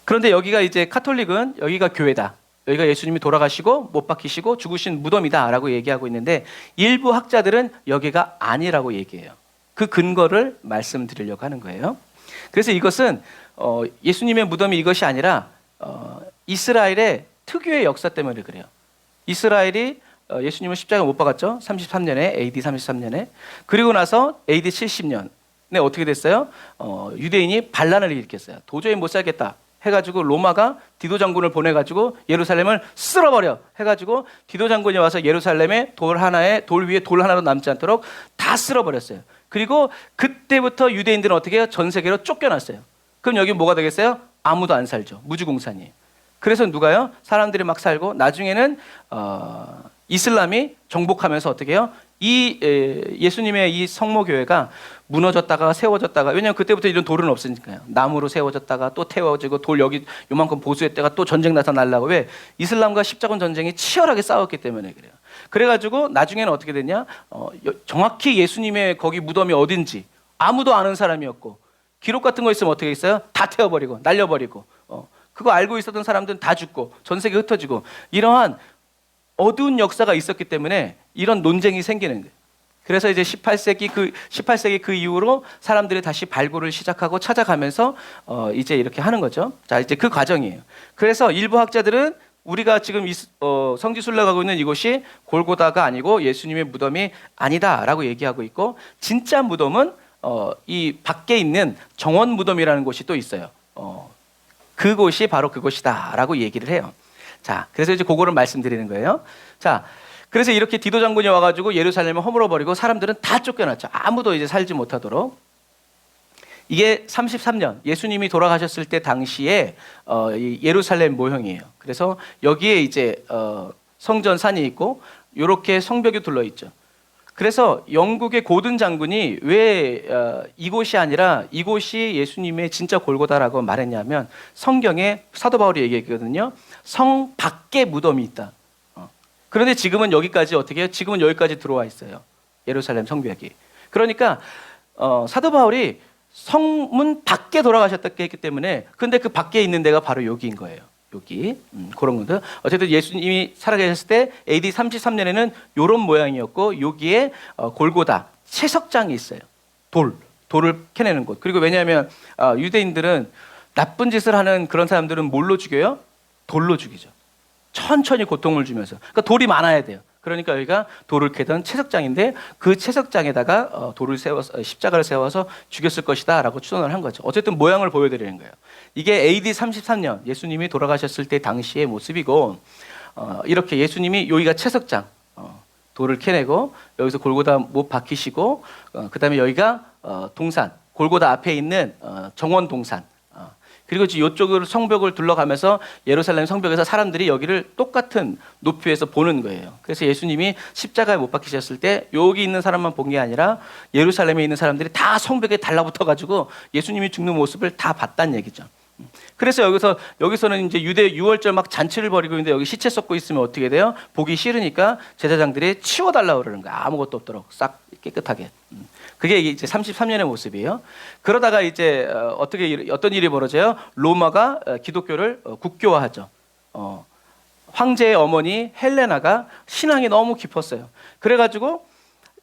Speaker 1: 그런데 여기가 이제 카톨릭은 여기가 교회다. 여기가 예수님이 돌아가시고 못 박히시고 죽으신 무덤이다라고 얘기하고 있는데, 일부 학자들은 여기가 아니라고 얘기해요. 그 근거를 말씀드리려고 하는 거예요. 그래서 이것은 예수님의 무덤이 이것이 아니라 이스라엘의 특유의 역사 때문에 그래요. 이스라엘이 예수님을 십자가에 못 박았죠. 33년에 AD 33년에. 그리고 나서 AD 70년에 어떻게 됐어요? 유대인이 반란을 일으켰어요. 도저히 못 살겠다 해가지고 로마가 디도 장군을 보내가지고 예루살렘을 쓸어버려 해가지고 디도 장군이 와서 예루살렘에 돌 위에 돌 하나도 남지 않도록 다 쓸어버렸어요. 그리고 그때부터 유대인들은 어떻게 해요? 전 세계로 쫓겨났어요. 그럼 여기 뭐가 되겠어요? 아무도 안 살죠. 무주공산이에요. 그래서 누가요? 사람들이 막 살고 나중에는 이슬람이 정복하면서 어떻게 해요? 예수님의 이 성모교회가 무너졌다가 세워졌다가, 왜냐하면 그때부터 이런 돌은 없으니까요. 나무로 세워졌다가 또 태워지고 돌 여기 요만큼 보수했다가 또 전쟁 나서 날라고. 왜? 이슬람과 십자군 전쟁이 치열하게 싸웠기 때문에 그래요. 그래가지고 나중에는 어떻게 됐냐? 정확히 예수님의 거기 무덤이 어딘지 아무도 아는 사람이었고, 기록 같은 거 있으면 어떻게 있어요? 다 태워버리고 날려버리고, 그거 알고 있었던 사람들은 다 죽고 전 세계 흩어지고, 이러한 어두운 역사가 있었기 때문에 이런 논쟁이 생기는 거예요. 그래서 이제 18세기 그 이후로 사람들이 다시 발굴을 시작하고 찾아가면서 이제 이렇게 하는 거죠. 자, 이제 그 과정이에요. 그래서 일부 학자들은 우리가 지금 성지순례가고 있는 이곳이 골고다가 아니고 예수님의 무덤이 아니다라고 얘기하고 있고, 진짜 무덤은 이 밖에 있는 정원 무덤이라는 곳이 또 있어요. 그곳이 바로 그곳이다라고 얘기를 해요. 자, 그래서 이제 그거를 말씀드리는 거예요. 자, 그래서 이렇게 디도 장군이 와가지고 예루살렘을 허물어 버리고 사람들은 다 쫓겨났죠. 아무도 이제 살지 못하도록. 이게 33년 예수님이 돌아가셨을 때 당시에 이 예루살렘 모형이에요. 그래서 여기에 이제 성전산이 있고 이렇게 성벽이 둘러 있죠. 그래서 영국의 고든 장군이 왜 이곳이 아니라 이곳이 예수님의 진짜 골고다라고 말했냐면, 성경에 사도 바울이 얘기했거든요. 성 밖에 무덤이 있다. 그런데 지금은 여기까지 어떻게 해요? 지금은 여기까지 들어와 있어요. 예루살렘 성벽이. 그러니까 사도 바울이 성문 밖에 돌아가셨다고 했기 때문에, 근데 그 밖에 있는 데가 바로 여기인 거예요. 여기. 그런 것들. 어쨌든 예수님이 살아계셨을 때 AD 33년에는 이런 모양이었고, 여기에 골고다 채석장이 있어요. 돌을 캐내는 곳. 그리고 왜냐하면 유대인들은 나쁜 짓을 하는 그런 사람들은 뭘로 죽여요? 돌로 죽이죠. 천천히 고통을 주면서. 그러니까 돌이 많아야 돼요. 그러니까 여기가 돌을 캐던 채석장인데, 그 채석장에다가 돌을 세워서, 십자가를 세워서 죽였을 것이다 라고 추론을 한 거죠. 어쨌든 모양을 보여드리는 거예요. 이게 AD 33년 예수님이 돌아가셨을 때 당시의 모습이고, 이렇게 예수님이 여기가 채석장, 돌을 캐내고 여기서 골고다 못 박히시고, 그 다음에 여기가 동산, 골고다 앞에 있는 정원 동산, 그리고 이쪽으로 성벽을 둘러가면서 예루살렘 성벽에서 사람들이 여기를 똑같은 높이에서 보는 거예요. 그래서 예수님이 십자가에 못 박히셨을 때 여기 있는 사람만 본 게 아니라 예루살렘에 있는 사람들이 다 성벽에 달라붙어가지고 예수님이 죽는 모습을 다 봤다는 얘기죠. 그래서 여기서는 이제 유대 유월절 막 잔치를 벌이고 있는데, 여기 시체 썩고 있으면 어떻게 돼요? 보기 싫으니까 제사장들이 치워달라고 그러는 거야. 아무것도 없도록 싹 깨끗하게. 그게 이제 33년의 모습이에요. 그러다가 이제 어떤 일이 벌어져요? 로마가 기독교를 국교화하죠. 황제의 어머니 헬레나가 신앙이 너무 깊었어요. 그래가지고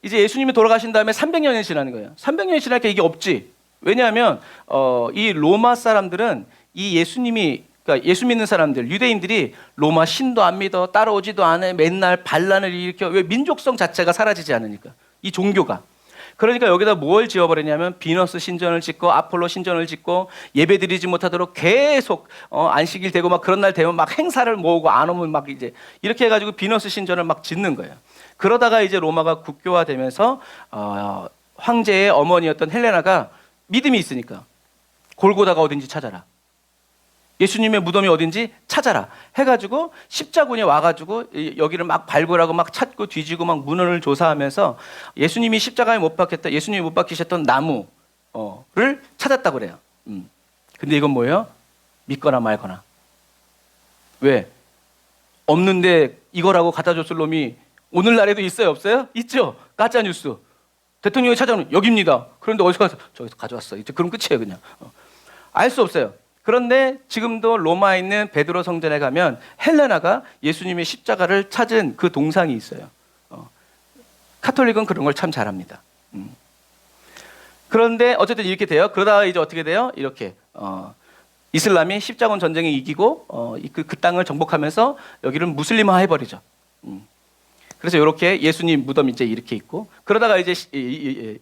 Speaker 1: 이제 예수님이 돌아가신 다음에 300년이 지나는 거예요. 300년이 지나니까 이게 없지. 왜냐하면 이 로마 사람들은 이 예수님이, 그러니까 예수 믿는 사람들, 유대인들이 로마 신도 안 믿어, 따라오지도 않아, 맨날 반란을 일으켜. 왜? 민족성 자체가 사라지지 않으니까, 이 종교가. 그러니까 여기다 뭘 지어버리냐면 비너스 신전을 짓고 아폴로 신전을 짓고, 예배드리지 못하도록 계속 안식일 되고 막 그런 날 되면 막 행사를 모으고, 안 오면 막 이제 이렇게 해가지고 비너스 신전을 막 짓는 거예요. 그러다가 이제 로마가 국교화되면서 황제의 어머니였던 헬레나가 믿음이 있으니까 골고다가 어딘지 찾아라, 예수님의 무덤이 어딘지 찾아라 해가지고 십자군이 와가지고 여기를 막 발굴하고 막 찾고 뒤지고 막 문헌을 조사하면서 예수님이 십자가에 못 박혔다, 예수님이 못 박히셨던 나무를 찾았다고 그래요. 근데 이건 뭐예요? 믿거나 말거나. 왜? 없는데 이거라고 갖다 줬을 놈이 오늘날에도 있어요, 없어요? 있죠. 가짜 뉴스. 대통령이 찾아오면 여기입니다. 그런데 어디서 가서 저기서 가져왔어. 이제 그럼 끝이에요, 그냥. 알 수 없어요. 그런데 지금도 로마에 있는 베드로 성전에 가면 헬레나가 예수님의 십자가를 찾은 그 동상이 있어요. 카톨릭은 그런 걸 참 잘합니다. 그런데 어쨌든 이렇게 돼요. 그러다가 이제 어떻게 돼요? 이렇게 이슬람이 십자군 전쟁에 이기고 그 땅을 정복하면서 여기를 무슬림화 해버리죠. 그래서 이렇게 예수님 무덤이 이제 이렇게 있고, 그러다가 이제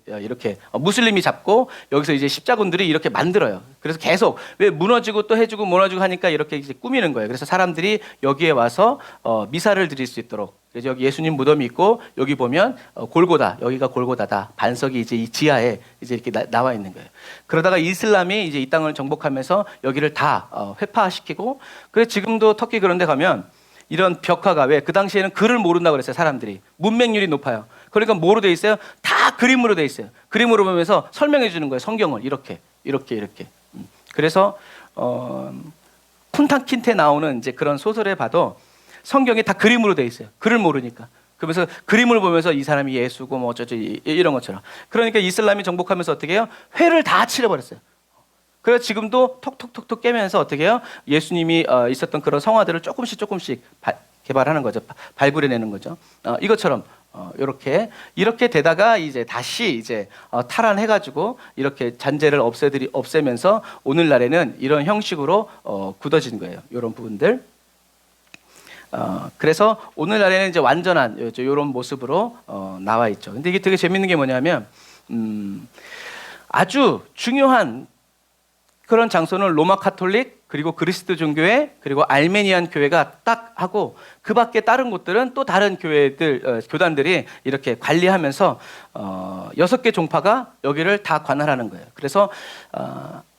Speaker 1: 이렇게 무슬림이 잡고 여기서 이제 십자군들이 이렇게 만들어요. 그래서 계속 왜 무너지고 또 해주고 무너지고 하니까 이렇게 이제 꾸미는 거예요. 그래서 사람들이 여기에 와서 미사를 드릴 수 있도록. 그래서 여기 예수님 무덤이 있고, 여기 보면 골고다, 여기가 골고다다. 반석이 이제 이 지하에 이제 이렇게 나와 있는 거예요. 그러다가 이슬람이 이제 이 땅을 정복하면서 여기를 다 회파시키고, 그래서 지금도 터키 그런 데 가면 이런 벽화가 왜 그 당시에는 글을 모른다고 그랬어요. 사람들이 문맹률이 높아요. 그러니까 뭐로 돼 있어요? 다 그림으로 돼 있어요. 그림으로 보면서 설명해 주는 거예요. 성경을 이렇게. 그래서 쿤탄킨테 나오는 이제 그런 소설에 봐도 성경이 다 그림으로 돼 있어요. 글을 모르니까. 그러면서 그림을 보면서 이 사람이 예수고 뭐 어쩌죠 이런 것처럼. 그러니까 이슬람이 정복하면서 어떻게 해요? 회를 다 치러버렸어요. 그래서 지금도 톡톡톡톡 깨면서 어떻게 해요? 예수님이 있었던 그런 성화들을 조금씩 개발하는 거죠. 발굴해내는 거죠. 이것처럼 이렇게 되다가 이제 다시 이제 탈환해가지고 이렇게 잔재를 없애면서 오늘날에는 이런 형식으로 굳어진 거예요. 이런 부분들. 그래서 오늘날에는 이제 완전한 이런 모습으로 나와 있죠. 근데 이게 되게 재밌는 게 뭐냐면 아주 중요한 그런 장소는 로마 카톨릭 그리고 그리스도 종교회 그리고 알메니안 교회가 딱 하고 그 밖에 다른 곳들은 또 다른 교회들 교단들이 이렇게 관리하면서 6개 종파가 여기를 다 관할하는 거예요. 그래서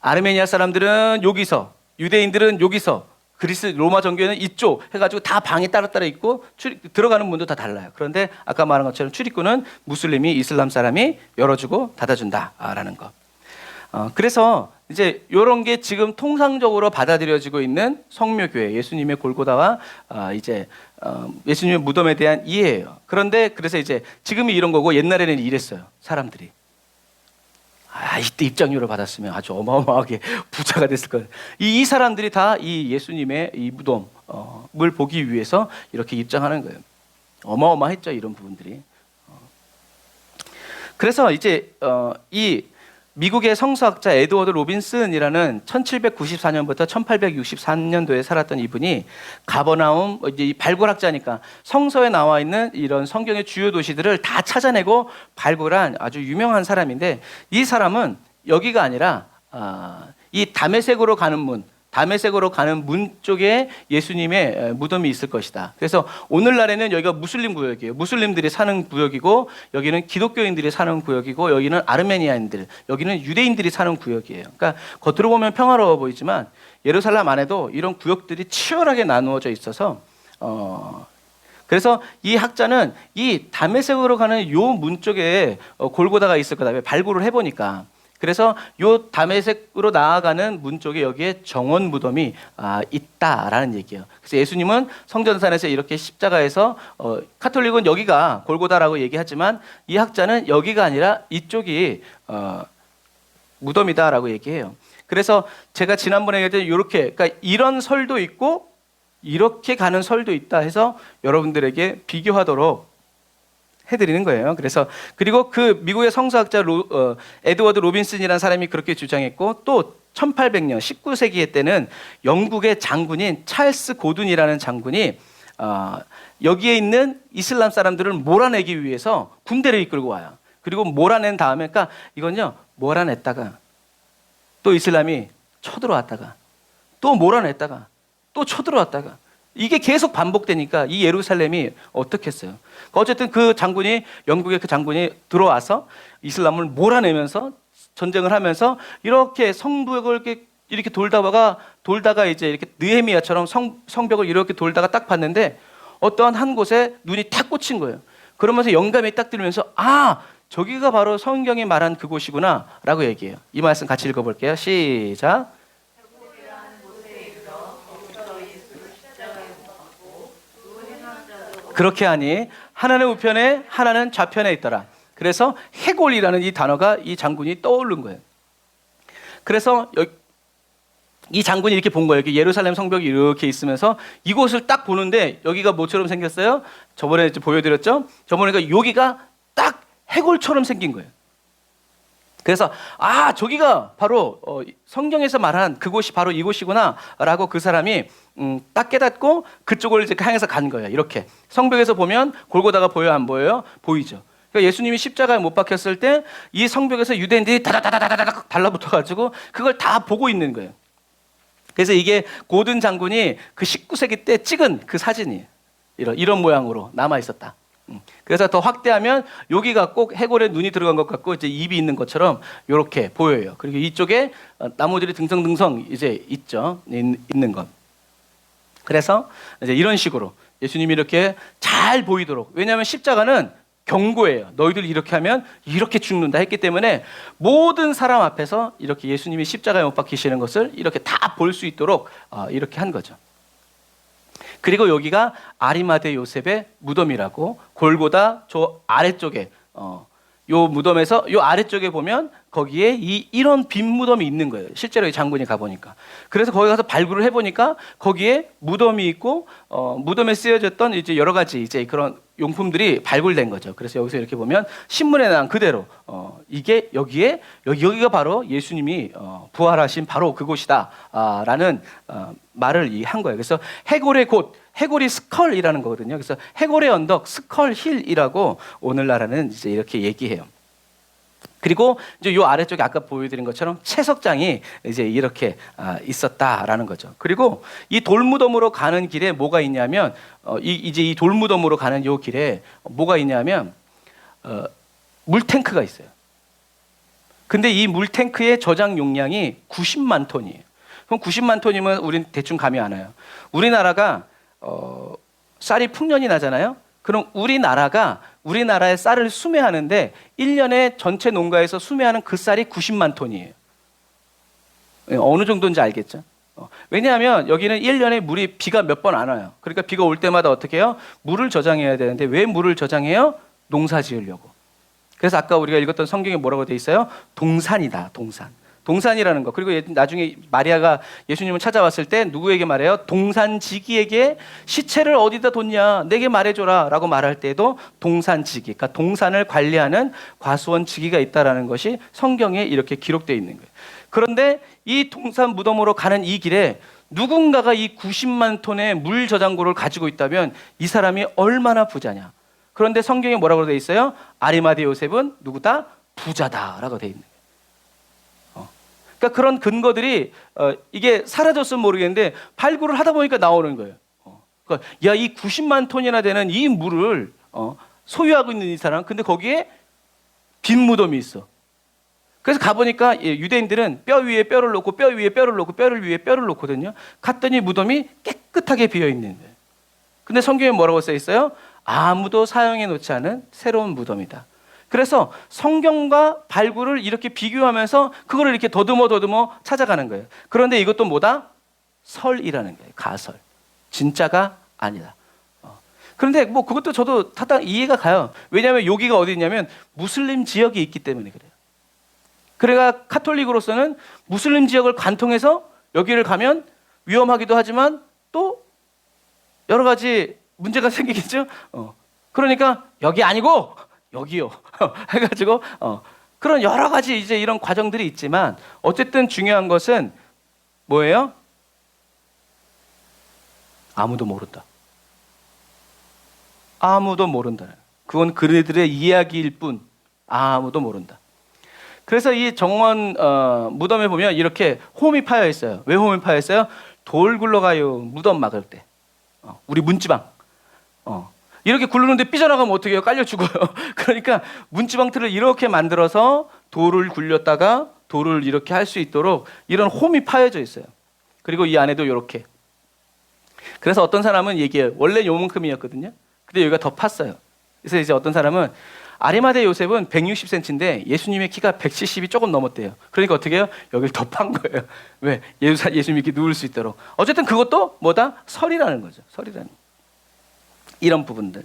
Speaker 1: 아르메니아 사람들은 여기서, 유대인들은 여기서, 그리스 로마 정교회는 이쪽 해가지고 다 방에 따로따로 있고 들어가는 문도 다 달라요. 그런데 아까 말한 것처럼 출입구는 무슬림이 이슬람 사람이 열어주고 닫아준다라는 거. 그래서 이제 이런 게 지금 통상적으로 받아들여지고 있는 성묘교회, 예수님의 골고다와 이제 예수님의 무덤에 대한 이해예요. 그런데 그래서 이제 지금이 이런 거고 옛날에는 이랬어요. 사람들이. 이때 입장료를 받았으면 아주 어마어마하게 부자가 됐을 거예요. 이 사람들이 다 이 예수님의 이 무덤을 보기 위해서 이렇게 입장하는 거예요. 어마어마했죠, 이런 부분들이. 그래서 이제 이 미국의 성서학자 에드워드 로빈슨이라는 1794년부터 1863년도에 살았던 이분이 가버나움, 이제 이 발굴학자니까 성서에 나와 있는 이런 성경의 주요 도시들을 다 찾아내고 발굴한 아주 유명한 사람인데, 이 사람은 여기가 아니라 이 다메섹으로 가는 문 쪽에 예수님의 무덤이 있을 것이다. 그래서 오늘날에는 여기가 무슬림 구역이에요. 무슬림들이 사는 구역이고, 여기는 기독교인들이 사는 구역이고, 여기는 아르메니아인들, 여기는 유대인들이 사는 구역이에요. 그러니까 겉으로 보면 평화로워 보이지만 예루살렘 안에도 이런 구역들이 치열하게 나누어져 있어서 그래서 이 학자는 이 다메섹으로 가는 요 문 쪽에 골고다가 있을 거다. 발굴을 해보니까. 그래서 요 다메섹으로 나아가는 문 쪽에 여기에 정원 무덤이 있다라는 얘기예요. 그래서 예수님은 성전산에서 이렇게 십자가에서 카톨릭은 여기가 골고다라고 얘기하지만 이 학자는 여기가 아니라 이쪽이 무덤이다라고 얘기해요. 그래서 제가 지난번에 얘기했던 이렇게, 그러니까 이런 설도 있고 이렇게 가는 설도 있다 해서 여러분들에게 비교하도록 해드리는 거예요. 그래서 그리고 그 미국의 성서학자 에드워드 로빈슨이라는 사람이 그렇게 주장했고, 또 1800년 19세기 때는 영국의 장군인 찰스 고든이라는 장군이 여기에 있는 이슬람 사람들을 몰아내기 위해서 군대를 이끌고 와요. 그리고 몰아낸 다음에, 그러니까 이건요, 몰아냈다가 또 이슬람이 쳐들어왔다가 또 몰아냈다가 또 쳐들어왔다가, 이게 계속 반복되니까 이 예루살렘이 어떻겠어요? 어쨌든 그 장군이, 영국의 그 장군이 들어와서 이슬람을 몰아내면서 전쟁을 하면서 이렇게 성벽을 이렇게 돌다가 이제 이렇게 느헤미야처럼 성벽을 이렇게 돌다가 딱 봤는데 어떠한 한 곳에 눈이 탁 꽂힌 거예요. 그러면서 영감이 딱 들면서 저기가 바로 성경이 말한 그곳이구나 라고 얘기해요. 이 말씀 같이 읽어볼게요. 시작. 그렇게 하니 하나는 우편에 하나는 좌편에 있더라. 그래서 해골이라는 이 단어가 이 장군이 떠오른 거예요. 그래서 이 장군이 이렇게 본 거예요. 예루살렘 성벽이 이렇게 있으면서 이곳을 딱 보는데 여기가 뭐처럼 생겼어요? 저번에 보여드렸죠? 저번에 여기가 딱 해골처럼 생긴 거예요. 그래서 저기가 바로 성경에서 말한 그곳이 바로 이곳이구나 라고 그 사람이 딱 깨닫고 그쪽을 이제 향해서 간 거예요. 이렇게 성벽에서 보면 골고다가 보여요, 안 보여요? 보이죠. 그러니까 예수님이 십자가에 못 박혔을 때 이 성벽에서 유대인들이 다다다다다닥 달라붙어가지고 그걸 다 보고 있는 거예요. 그래서 이게 고든 장군이 그 19세기 때 찍은 그 사진이 이런 모양으로 남아 있었다. 그래서 더 확대하면 여기가 꼭 해골에 눈이 들어간 것 같고 이제 입이 있는 것처럼 이렇게 보여요. 그리고 이쪽에 나무들이 등성등성 이제 있죠, 있는 것. 그래서 이제 이런 식으로 예수님이 이렇게 잘 보이도록, 왜냐하면 십자가는 경고예요. 너희들 이렇게 하면 이렇게 죽는다 했기 때문에 모든 사람 앞에서 이렇게 예수님이 십자가에 못 박히시는 것을 이렇게 다 볼 수 있도록 이렇게 한 거죠. 그리고 여기가 아리마대 요셉의 무덤이라고, 골고다 저 아래쪽에 요 무덤에서 요 아래쪽에 보면 거기에 이런 빈 무덤이 있는 거예요. 실제로 이 장군이 가보니까. 그래서 거기 가서 발굴을 해보니까 거기에 무덤이 있고 무덤에 쓰여졌던 이제 여러 가지 이제 그런 용품들이 발굴된 거죠. 그래서 여기서 이렇게 보면 신문에 난 그대로 이게 여기가 바로 예수님이 부활하신 바로 그곳이다라는 말을 한 거예요. 그래서 해골의 곳, 해골이 스컬이라는 거거든요. 그래서 해골의 언덕, 스컬 힐이라고 오늘날은 이제 이렇게 얘기해요. 그리고 이제 요 아래쪽에 아까 보여드린 것처럼 채석장이 이제 이렇게 있었다라는 거죠. 그리고 이 돌무덤으로 가는 길에 뭐가 있냐면 이제 이 돌무덤으로 가는 요 길에 뭐가 있냐면 물탱크가 있어요. 근데 이 물탱크의 저장 용량이 90만 톤이에요. 그럼 90만 톤이면 우린 대충 감이 안 와요. 우리나라가 쌀이 풍년이 나잖아요. 그럼 우리나라의 쌀을 수매하는데 1년에 전체 농가에서 수매하는 그 쌀이 90만 톤이에요. 어느 정도인지 알겠죠? 왜냐하면 여기는 1년에 비가 몇 번 안 와요. 그러니까 비가 올 때마다 어떻게 해요? 물을 저장해야 되는데 왜 물을 저장해요? 농사 지으려고. 그래서 아까 우리가 읽었던 성경에 뭐라고 돼 있어요? 동산이다, 동산. 동산이라는 거. 그리고 나중에 마리아가 예수님을 찾아왔을 때 누구에게 말해요? 동산지기에게 시체를 어디다 뒀냐? 내게 말해줘라 라고 말할 때도 동산지기, 그러니까 동산을 관리하는 과수원지기가 있다는 것이 성경에 이렇게 기록되어 있는 거예요. 그런데 이 동산 무덤으로 가는 이 길에 누군가가 이 90만 톤의 물 저장고를 가지고 있다면 이 사람이 얼마나 부자냐? 그런데 성경에 뭐라고 되어 있어요? 아리마대 요셉은 누구다? 부자다라고 되어 있는 거예요. 그러니까 그런 근거들이 이게 사라졌으면 모르겠는데 발굴을 하다 보니까 나오는 거예요. 그러니까 야, 이 90만 톤이나 되는 이 물을 소유하고 있는 이 사람, 근데 거기에 빈 무덤이 있어. 그래서 가보니까 유대인들은 뼈 위에 뼈를 놓고 뼈 위에 뼈를 놓고 뼈를 위에 뼈를 놓거든요. 갔더니 무덤이 깨끗하게 비어 있는 거예요. 근데 성경에 뭐라고 써 있어요? 아무도 사용해 놓지 않은 새로운 무덤이다. 그래서 성경과 발굴을 이렇게 비교하면서 그거를 이렇게 더듬어 찾아가는 거예요. 그런데 이것도 뭐다? 설이라는 거예요. 가설. 진짜가 아니다. 그런데 뭐 그것도 저도 타당 이해가 가요. 왜냐하면 여기가 어디 있냐면 무슬림 지역이 있기 때문에 그래요. 그래가 카톨릭으로서는 무슬림 지역을 관통해서 여기를 가면 위험하기도 하지만 또 여러 가지 문제가 생기겠죠. 그러니까 여기 아니고 여기요 해가지고 그런 여러 가지 이제 이런 과정들이 있지만 어쨌든 중요한 것은 뭐예요? 아무도 모른다. 아무도 모른다. 그건 그들의 이야기일 뿐 아무도 모른다. 그래서 이 정원 무덤에 보면 이렇게 홈이 파여 있어요. 왜 홈이 파여 있어요? 돌 굴러가요. 무덤 막을 때. 우리 문지방. 이렇게 굴르는데 삐져나가면 어떻게 해요? 깔려 죽어요. 그러니까 문지방 틀을 이렇게 만들어서 돌을 굴렸다가 돌을 이렇게 할 수 있도록 이런 홈이 파여져 있어요. 그리고 이 안에도 이렇게. 그래서 어떤 사람은 얘기해요. 원래 요만큼이었거든요. 근데 여기가 더 팠어요. 그래서 이제 어떤 사람은 아리마대 요셉은 160cm인데 예수님의 키가 170이 조금 넘었대요. 그러니까 어떻게 해요? 여기를 더 판 거예요. 왜? 예수님이 이렇게 누울 수 있도록. 어쨌든 그것도 뭐다? 설이라는 거죠. 설이라는. 이런 부분들.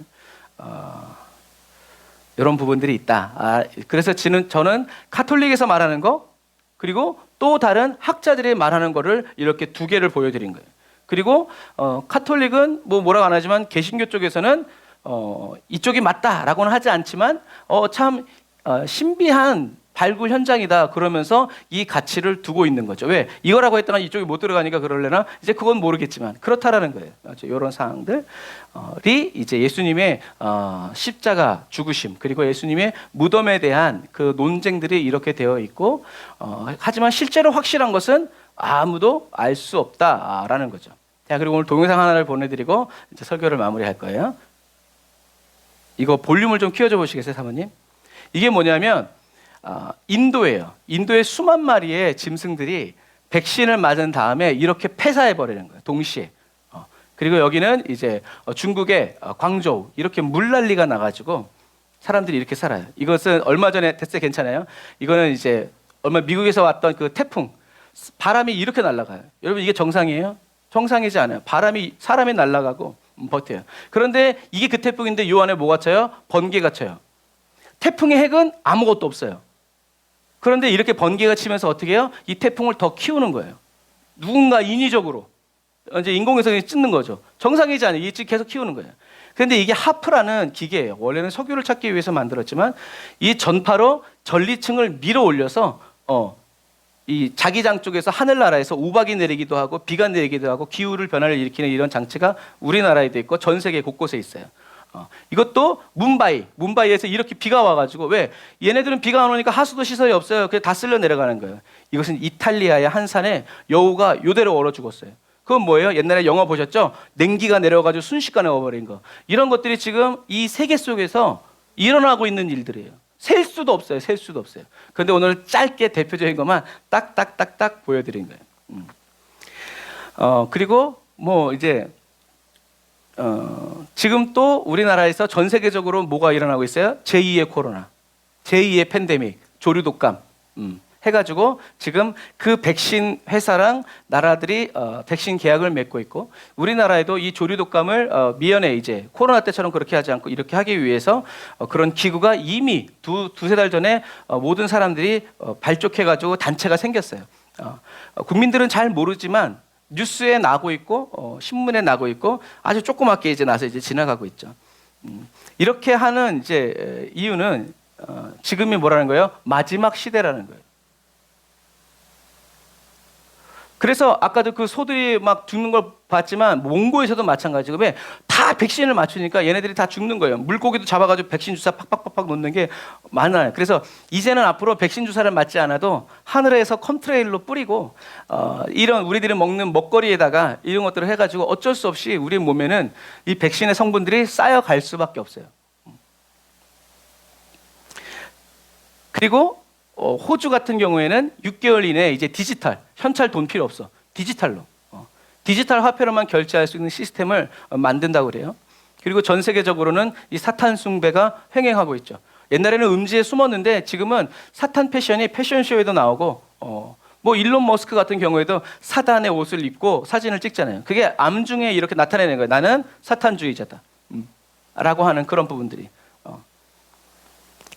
Speaker 1: 이런 부분들이 있다. 그래서 저는 카톨릭에서 말하는 거 그리고 또 다른 학자들이 말하는 거를 이렇게 두 개를 보여드린 거예요. 그리고 카톨릭은 뭐라고 안 하지만 개신교 쪽에서는 이쪽이 맞다라고는 하지 않지만 참 신비한 발굴 현장이다 그러면서 이 가치를 두고 있는 거죠. 왜? 이거라고 했다가 이쪽이 못 들어가니까 그럴래나? 이제 그건 모르겠지만 그렇다라는 거예요. 이런 사항들이 이제 예수님의 십자가 죽으심 그리고 예수님의 무덤에 대한 그 논쟁들이 이렇게 되어 있고 하지만 실제로 확실한 것은 아무도 알 수 없다라는 거죠. 자, 그리고 오늘 동영상 하나를 보내드리고 이제 설교를 마무리할 거예요. 이거 볼륨을 좀 키워줘 보시겠어요, 사모님? 이게 뭐냐면 인도예요. 인도의 수만 마리의 짐승들이 백신을 맞은 다음에 이렇게 폐사해 버리는 거예요. 동시에. 그리고 여기는 이제 중국의 광저우 이렇게 물난리가 나가지고 사람들이 이렇게 살아요. 이것은 얼마 전에 됐어요. 괜찮아요? 이거는 이제 얼마 미국에서 왔던 그 태풍 바람이 이렇게 날아가요. 여러분 이게 정상이에요? 정상이지 않아요. 바람이 사람이 날아가고 버텨요. 그런데 이게 그 태풍인데 요 안에 뭐가 쳐요? 번개가 쳐요. 태풍의 핵은 아무것도 없어요. 그런데 이렇게 번개가 치면서 어떻게 해요? 이 태풍을 더 키우는 거예요. 누군가 인위적으로 이제 인공위성이 찍는 거죠. 정상이지 않아요. 이 계속 키우는 거예요. 그런데 이게 하프라는 기계예요. 원래는 석유를 찾기 위해서 만들었지만 이 전파로 전리층을 밀어 올려서 이 자기장 쪽에서 하늘나라에서 우박이 내리기도 하고 비가 내리기도 하고 기후를 변화를 일으키는 이런 장치가 우리나라에도 있고 전 세계 곳곳에 있어요. 이것도 뭄바이에서 이렇게 비가 와가지고 왜 얘네들은 비가 안 오니까 하수도 시설이 없어요. 그냥 다 쓸려 내려가는 거예요. 이것은 이탈리아의 한 산에 여우가 요대로 얼어 죽었어요. 그건 뭐예요? 옛날에 영화 보셨죠? 냉기가 내려가지고 순식간에 얼어버린 거. 이런 것들이 지금 이 세계 속에서 일어나고 있는 일들이에요. 셀 수도 없어요. 셀 수도 없어요. 그런데 오늘 짧게 대표적인 것만 딱딱딱딱 보여드린 거예요. 그리고 뭐 이제 지금 또 우리나라에서 전 세계적으로 뭐가 일어나고 있어요? 제2의 코로나, 제2의 팬데믹, 조류독감 해가지고 지금 그 백신 회사랑 나라들이 백신 계약을 맺고 있고 우리나라에도 이 조류독감을 미연에 이제 코로나 때처럼 그렇게 하지 않고 이렇게 하기 위해서 그런 기구가 이미 두세 달 전에 모든 사람들이 발족해가지고 단체가 생겼어요. 국민들은 잘 모르지만 뉴스에 나고 있고 신문에 나고 있고 아주 조그맣게 이제 나서 이제 지나가고 있죠. 이렇게 하는 이제 이유는 지금이 뭐라는 거예요? 마지막 시대라는 거예요. 그래서 아까도 그 소들이 막 죽는 걸 봤지만 몽고에서도 마찬가지고 왜 다 백신을 맞추니까 얘네들이 다 죽는 거예요. 물고기도 잡아가지고 백신 주사 팍팍팍팍 놓는 게 많아요. 그래서 이제는 앞으로 백신 주사를 맞지 않아도 하늘에서 컨트레일로 뿌리고 이런 우리들이 먹는 먹거리에다가 이런 것들을 해가지고 어쩔 수 없이 우리 몸에는 이 백신의 성분들이 쌓여갈 수밖에 없어요. 그리고 호주 같은 경우에는 6개월 이내에 이제 디지털, 현찰 돈 필요 없어. 디지털로. 디지털 화폐로만 결제할 수 있는 시스템을 만든다고 그래요. 그리고 전 세계적으로는 이 사탄 숭배가 횡행하고 있죠. 옛날에는 음지에 숨었는데 지금은 사탄 패션이 패션쇼에도 나오고 뭐 일론 머스크 같은 경우에도 사단의 옷을 입고 사진을 찍잖아요. 그게 암중에 이렇게 나타내는 거예요. 나는 사탄주의자다. 라고 하는 그런 부분들이.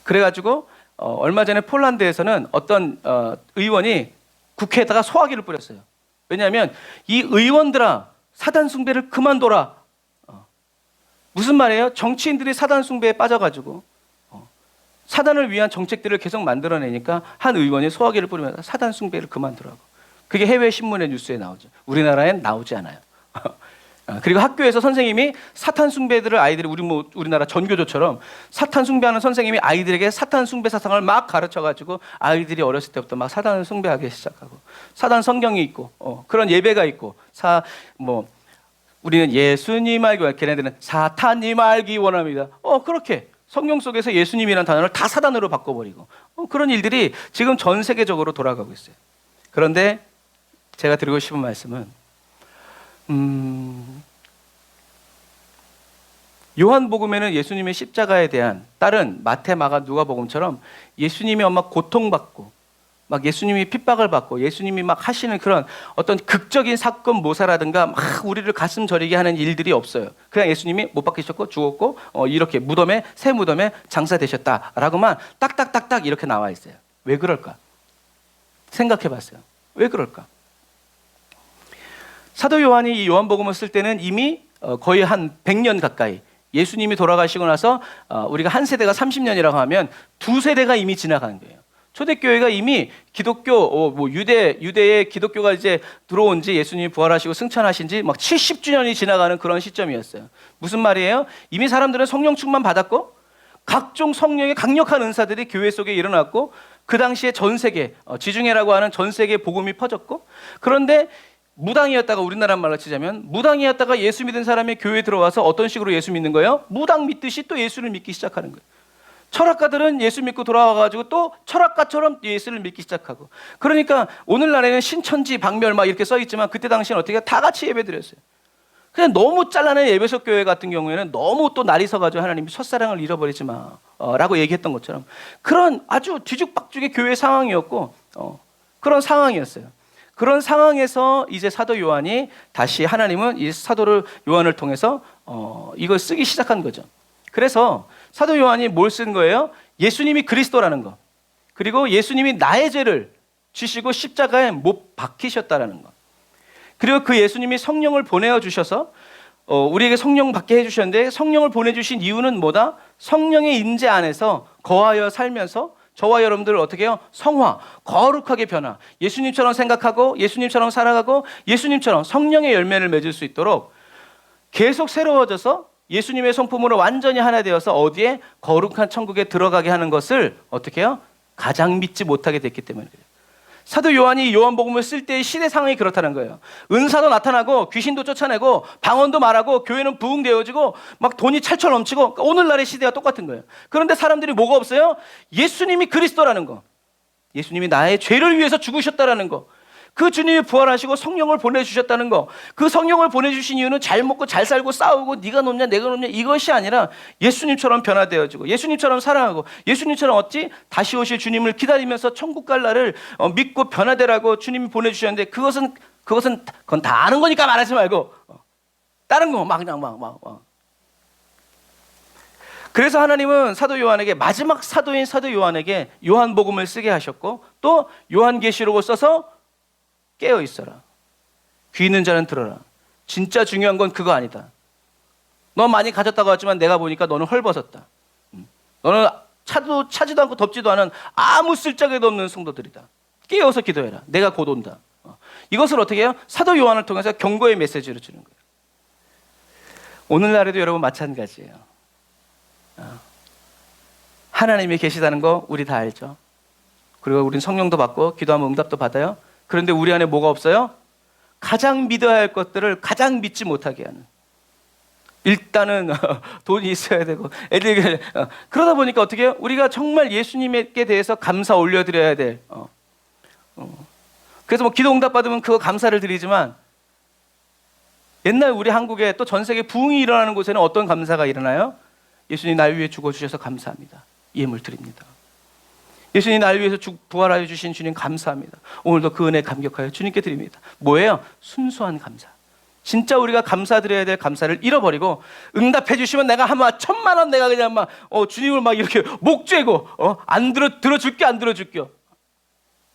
Speaker 1: 그래가지고 얼마 전에 폴란드에서는 어떤 의원이 국회에다가 소화기를 뿌렸어요. 왜냐하면 이 의원들아 사단 숭배를 그만둬라. 무슨 말이에요? 정치인들이 사단 숭배에 빠져가지고 사단을 위한 정책들을 계속 만들어내니까 한 의원이 소화기를 뿌리면서 사단 숭배를 그만두라고. 그게 해외 신문의 뉴스에 나오죠. 우리나라엔 나오지 않아요. 그리고 학교에서 선생님이 사탄 숭배들을 아이들이 우리나라 전교조처럼 사탄 숭배하는 선생님이 아이들에게 사탄 숭배 사상을 막 가르쳐가지고 아이들이 어렸을 때부터 막 사단을 숭배하기 시작하고 사단 성경이 있고 그런 예배가 있고 우리는 예수님 알기 걔네들은 사탄님 알기 원합니다. 그렇게 성경 속에서 예수님이라는 단어를 다 사단으로 바꿔버리고 그런 일들이 지금 전 세계적으로 돌아가고 있어요. 그런데 제가 드리고 싶은 말씀은 요한복음에는 예수님의 십자가에 대한 다른 마태, 마가, 누가복음처럼 예수님이 막 고통받고 막 예수님이 핍박을 받고 예수님이 막 하시는 그런 어떤 극적인 사건 모사라든가 막 우리를 가슴 저리게 하는 일들이 없어요. 그냥 예수님이 못 박히셨고 죽었고 이렇게 새 무덤에 장사되셨다라고만 딱딱딱딱 이렇게 나와 있어요. 왜 그럴까? 생각해 봤어요. 왜 그럴까? 사도 요한이 이 요한복음을 쓸 때는 이미 거의 한 100년 가까이 예수님이 돌아가시고 나서 우리가 한 세대가 30년이라고 하면 두 세대가 이미 지나간 거예요. 초대교회가 이미 기독교, 유대의 기독교가 이제 들어온 지 예수님이 부활하시고 승천하신 지 막 70주년이 지나가는 그런 시점이었어요. 무슨 말이에요? 이미 사람들은 성령 충만 받았고 각종 성령의 강력한 은사들이 교회 속에 일어났고 그 당시에 전 세계, 지중해라고 하는 전 세계에 복음이 퍼졌고 그런데 무당이었다가 우리나라 말로 치자면 무당이었다가 예수 믿은 사람이 교회에 들어와서 어떤 식으로 예수 믿는 거예요? 무당 믿듯이 또 예수를 믿기 시작하는 거예요. 철학가들은 예수 믿고 돌아와가지고 또 철학가처럼 예수를 믿기 시작하고 그러니까 오늘날에는 신천지, 박멸 막 이렇게 써있지만 그때 당시에는 어떻게 다 같이 예배드렸어요. 그냥 너무 잘라낸 에베소 교회 같은 경우에는 너무 또 날이 서가지고 하나님이 첫사랑을 잃어버리지 마 라고 얘기했던 것처럼 그런 아주 뒤죽박죽의 교회 상황이었고 그런 상황이었어요. 그런 상황에서 이제 사도 요한이 다시 하나님은 이 사도를 요한을 통해서 이걸 쓰기 시작한 거죠. 그래서 사도 요한이 뭘 쓴 거예요? 예수님이 그리스도라는 거, 그리고 예수님이 나의 죄를 지시고 십자가에 못 박히셨다라는 거, 그리고 그 예수님이 성령을 보내어 주셔서 우리에게 성령 받게 해주셨는데, 성령을 보내주신 이유는 뭐다? 성령의 임재 안에서 거하여 살면서 저와 여러분들을 어떻게 해요? 성화, 거룩하게 변화, 예수님처럼 생각하고 예수님처럼 살아가고 예수님처럼 성령의 열매를 맺을 수 있도록 계속 새로워져서 예수님의 성품으로 완전히 하나 되어서 어디에? 거룩한 천국에 들어가게 하는 것을 어떻게 해요? 가장 믿지 못하게 됐기 때문에 그래요. 사도 요한이 요한복음을 쓸 때의 시대 상황이 그렇다는 거예요. 은사도 나타나고 귀신도 쫓아내고 방언도 말하고 교회는 부흥되어지고 막 돈이 찰철 넘치고 오늘날의 시대와 똑같은 거예요. 그런데 사람들이 뭐가 없어요? 예수님이 그리스도라는 거, 예수님이 나의 죄를 위해서 죽으셨다라는 거, 그 주님이 부활하시고 성령을 보내주셨다는 거, 그 성령을 보내주신 이유는 잘 먹고 잘 살고 싸우고 네가 높냐 내가 높냐 이것이 아니라 예수님처럼 변화되어지고 예수님처럼 사랑하고 예수님처럼 어찌 다시 오실 주님을 기다리면서 천국 갈 날을 믿고 변화되라고 주님이 보내주셨는데, 그건 다 아는 거니까 말하지 말고 다른 거 막 그냥 막. 그래서 하나님은 사도 요한에게, 마지막 사도인 사도 요한에게 요한복음을 쓰게 하셨고, 또 요한계시록을 써서 깨어 있어라, 귀 있는 자는 들어라. 진짜 중요한 건 그거 아니다. 너 많이 가졌다고 하지만 내가 보니까 너는 헐벗었다. 너는 차지도 않고 덥지도 않은 아무 쓸데기도 없는 성도들이다. 깨어서 기도해라. 내가 곧 온다. 이것을 어떻게 해요? 사도 요한을 통해서 경고의 메시지를 주는 거예요. 오늘날에도 여러분 마찬가지예요. 하나님이 계시다는 거 우리 다 알죠. 그리고 우린 성령도 받고 기도하면 응답도 받아요. 그런데 우리 안에 뭐가 없어요? 가장 믿어야 할 것들을 가장 믿지 못하게 하는. 일단은 돈이 있어야 되고 애들 그러다 보니까 어떻게 해요? 우리가 정말 예수님께 대해서 감사 올려드려야 돼. 그래서 뭐 기도 응답 받으면 그거 감사를 드리지만, 옛날 우리 한국에 또 전 세계 부흥이 일어나는 곳에는 어떤 감사가 일어나요? 예수님 날 위해 죽어주셔서 감사합니다. 예물 드립니다. 예수님 날 위해서 부활하여 주신 주님 감사합니다. 오늘도 그 은혜 감격하여 주님께 드립니다. 뭐예요? 순수한 감사. 진짜 우리가 감사드려야 될 감사를 잃어버리고, 응답해 주시면 내가 한번 1,000,000원 내가 그냥 막 주님을 막 이렇게 목 쬐고 안 들어줄게 안 들어줄게.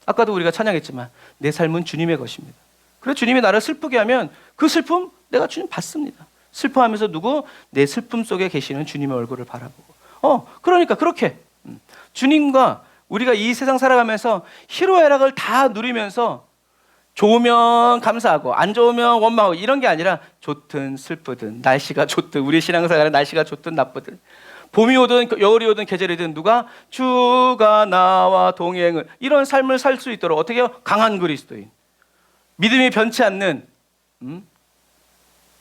Speaker 1: 아까도 우리가 찬양했지만 내 삶은 주님의 것입니다. 그래서 주님이 나를 슬프게 하면 그 슬픔 내가 주님 받습니다. 슬퍼하면서 누구? 내 슬픔 속에 계시는 주님의 얼굴을 바라보고. 그러니까 그렇게 주님과 우리가 이 세상 살아가면서 희로애락을 다 누리면서 좋으면 감사하고 안 좋으면 원망하고 이런 게 아니라, 좋든 슬프든 날씨가 좋든, 우리 신앙생활은 날씨가 좋든 나쁘든, 봄이 오든 여울이 오든 계절이든 누가 주가 나와 동행을, 이런 삶을 살 수 있도록 어떻게 해요? 강한 그리스도인, 믿음이 변치 않는,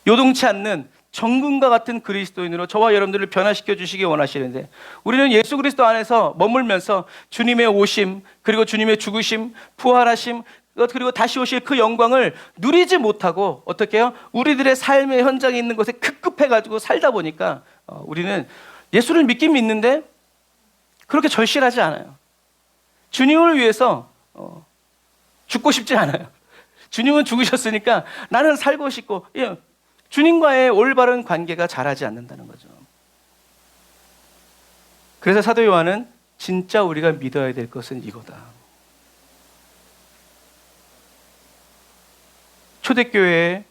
Speaker 1: 요동치 않는 정금과 같은 그리스도인으로 저와 여러분들을 변화시켜 주시기 원하시는데, 우리는 예수 그리스도 안에서 머물면서 주님의 오심, 그리고 주님의 죽으심, 부활하심, 그리고 다시 오실 그 영광을 누리지 못하고 어떻게 해요? 우리들의 삶의 현장에 있는 것에 급급해가지고 살다 보니까 우리는 예수를 믿긴 믿는데 그렇게 절실하지 않아요. 주님을 위해서 죽고 싶지 않아요. 주님은 죽으셨으니까 나는 살고 싶고, 주님과의 올바른 관계가 자라지 않는다는 거죠. 그래서 사도 요한은 진짜 우리가 믿어야 될 것은 이거다. 초대교회의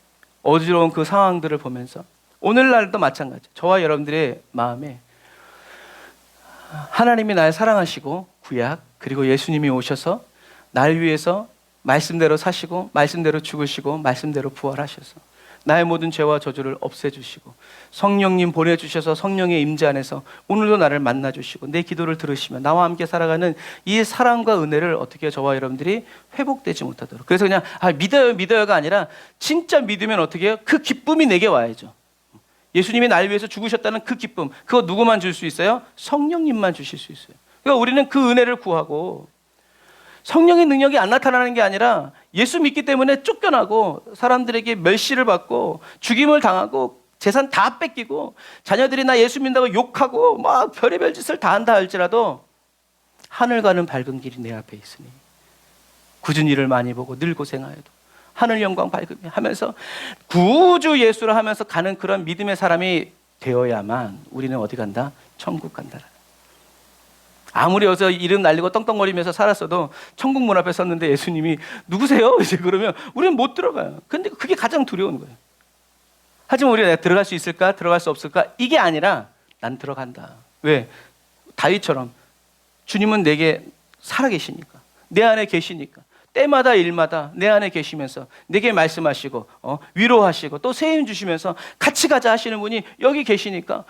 Speaker 1: 어지러운 그 상황들을 보면서 오늘날도 마찬가지, 저와 여러분들의 마음에 하나님이 날 사랑하시고 구약, 그리고 예수님이 오셔서 날 위해서 말씀대로 사시고 말씀대로 죽으시고 말씀대로 부활하셔서 나의 모든 죄와 저주를 없애주시고 성령님 보내주셔서 성령의 임재 안에서 오늘도 나를 만나주시고 내 기도를 들으시며 나와 함께 살아가는 이 사랑과 은혜를 어떻게 저와 여러분들이 회복되지 못하도록, 그래서 그냥 믿어요가 아니라 진짜 믿으면 어떻게 해요? 그 기쁨이 내게 와야죠. 예수님이 날 위해서 죽으셨다는 그 기쁨, 그거 누구만 줄 수 있어요? 성령님만 주실 수 있어요. 그러니까 우리는 그 은혜를 구하고, 성령의 능력이 안 나타나는 게 아니라 예수 믿기 때문에 쫓겨나고 사람들에게 멸시를 받고 죽임을 당하고 재산 다 뺏기고 자녀들이 나 예수 믿는다고 욕하고 막 별의별 짓을 다 한다 할지라도 하늘 가는 밝은 길이 내 앞에 있으니 굳은 일을 많이 보고 늘 고생하여도 하늘 영광 밝으며 하면서 구주 예수를 하면서 가는 그런 믿음의 사람이 되어야만 우리는 어디 간다? 천국 간다. 아무리 여기서 이름 날리고 떵떵거리면서 살았어도 천국 문 앞에 섰는데 예수님이 누구세요? 이제 그러면 우리는 못 들어가요. 근데 그게 가장 두려운 거예요. 하지만 우리가 내가 들어갈 수 있을까? 들어갈 수 없을까? 이게 아니라 난 들어간다. 왜? 다윗처럼 주님은 내게 살아계시니까, 내 안에 계시니까, 때마다 일마다 내 안에 계시면서 내게 말씀하시고 위로하시고 또 새 힘 주시면서 같이 가자 하시는 분이 여기 계시니까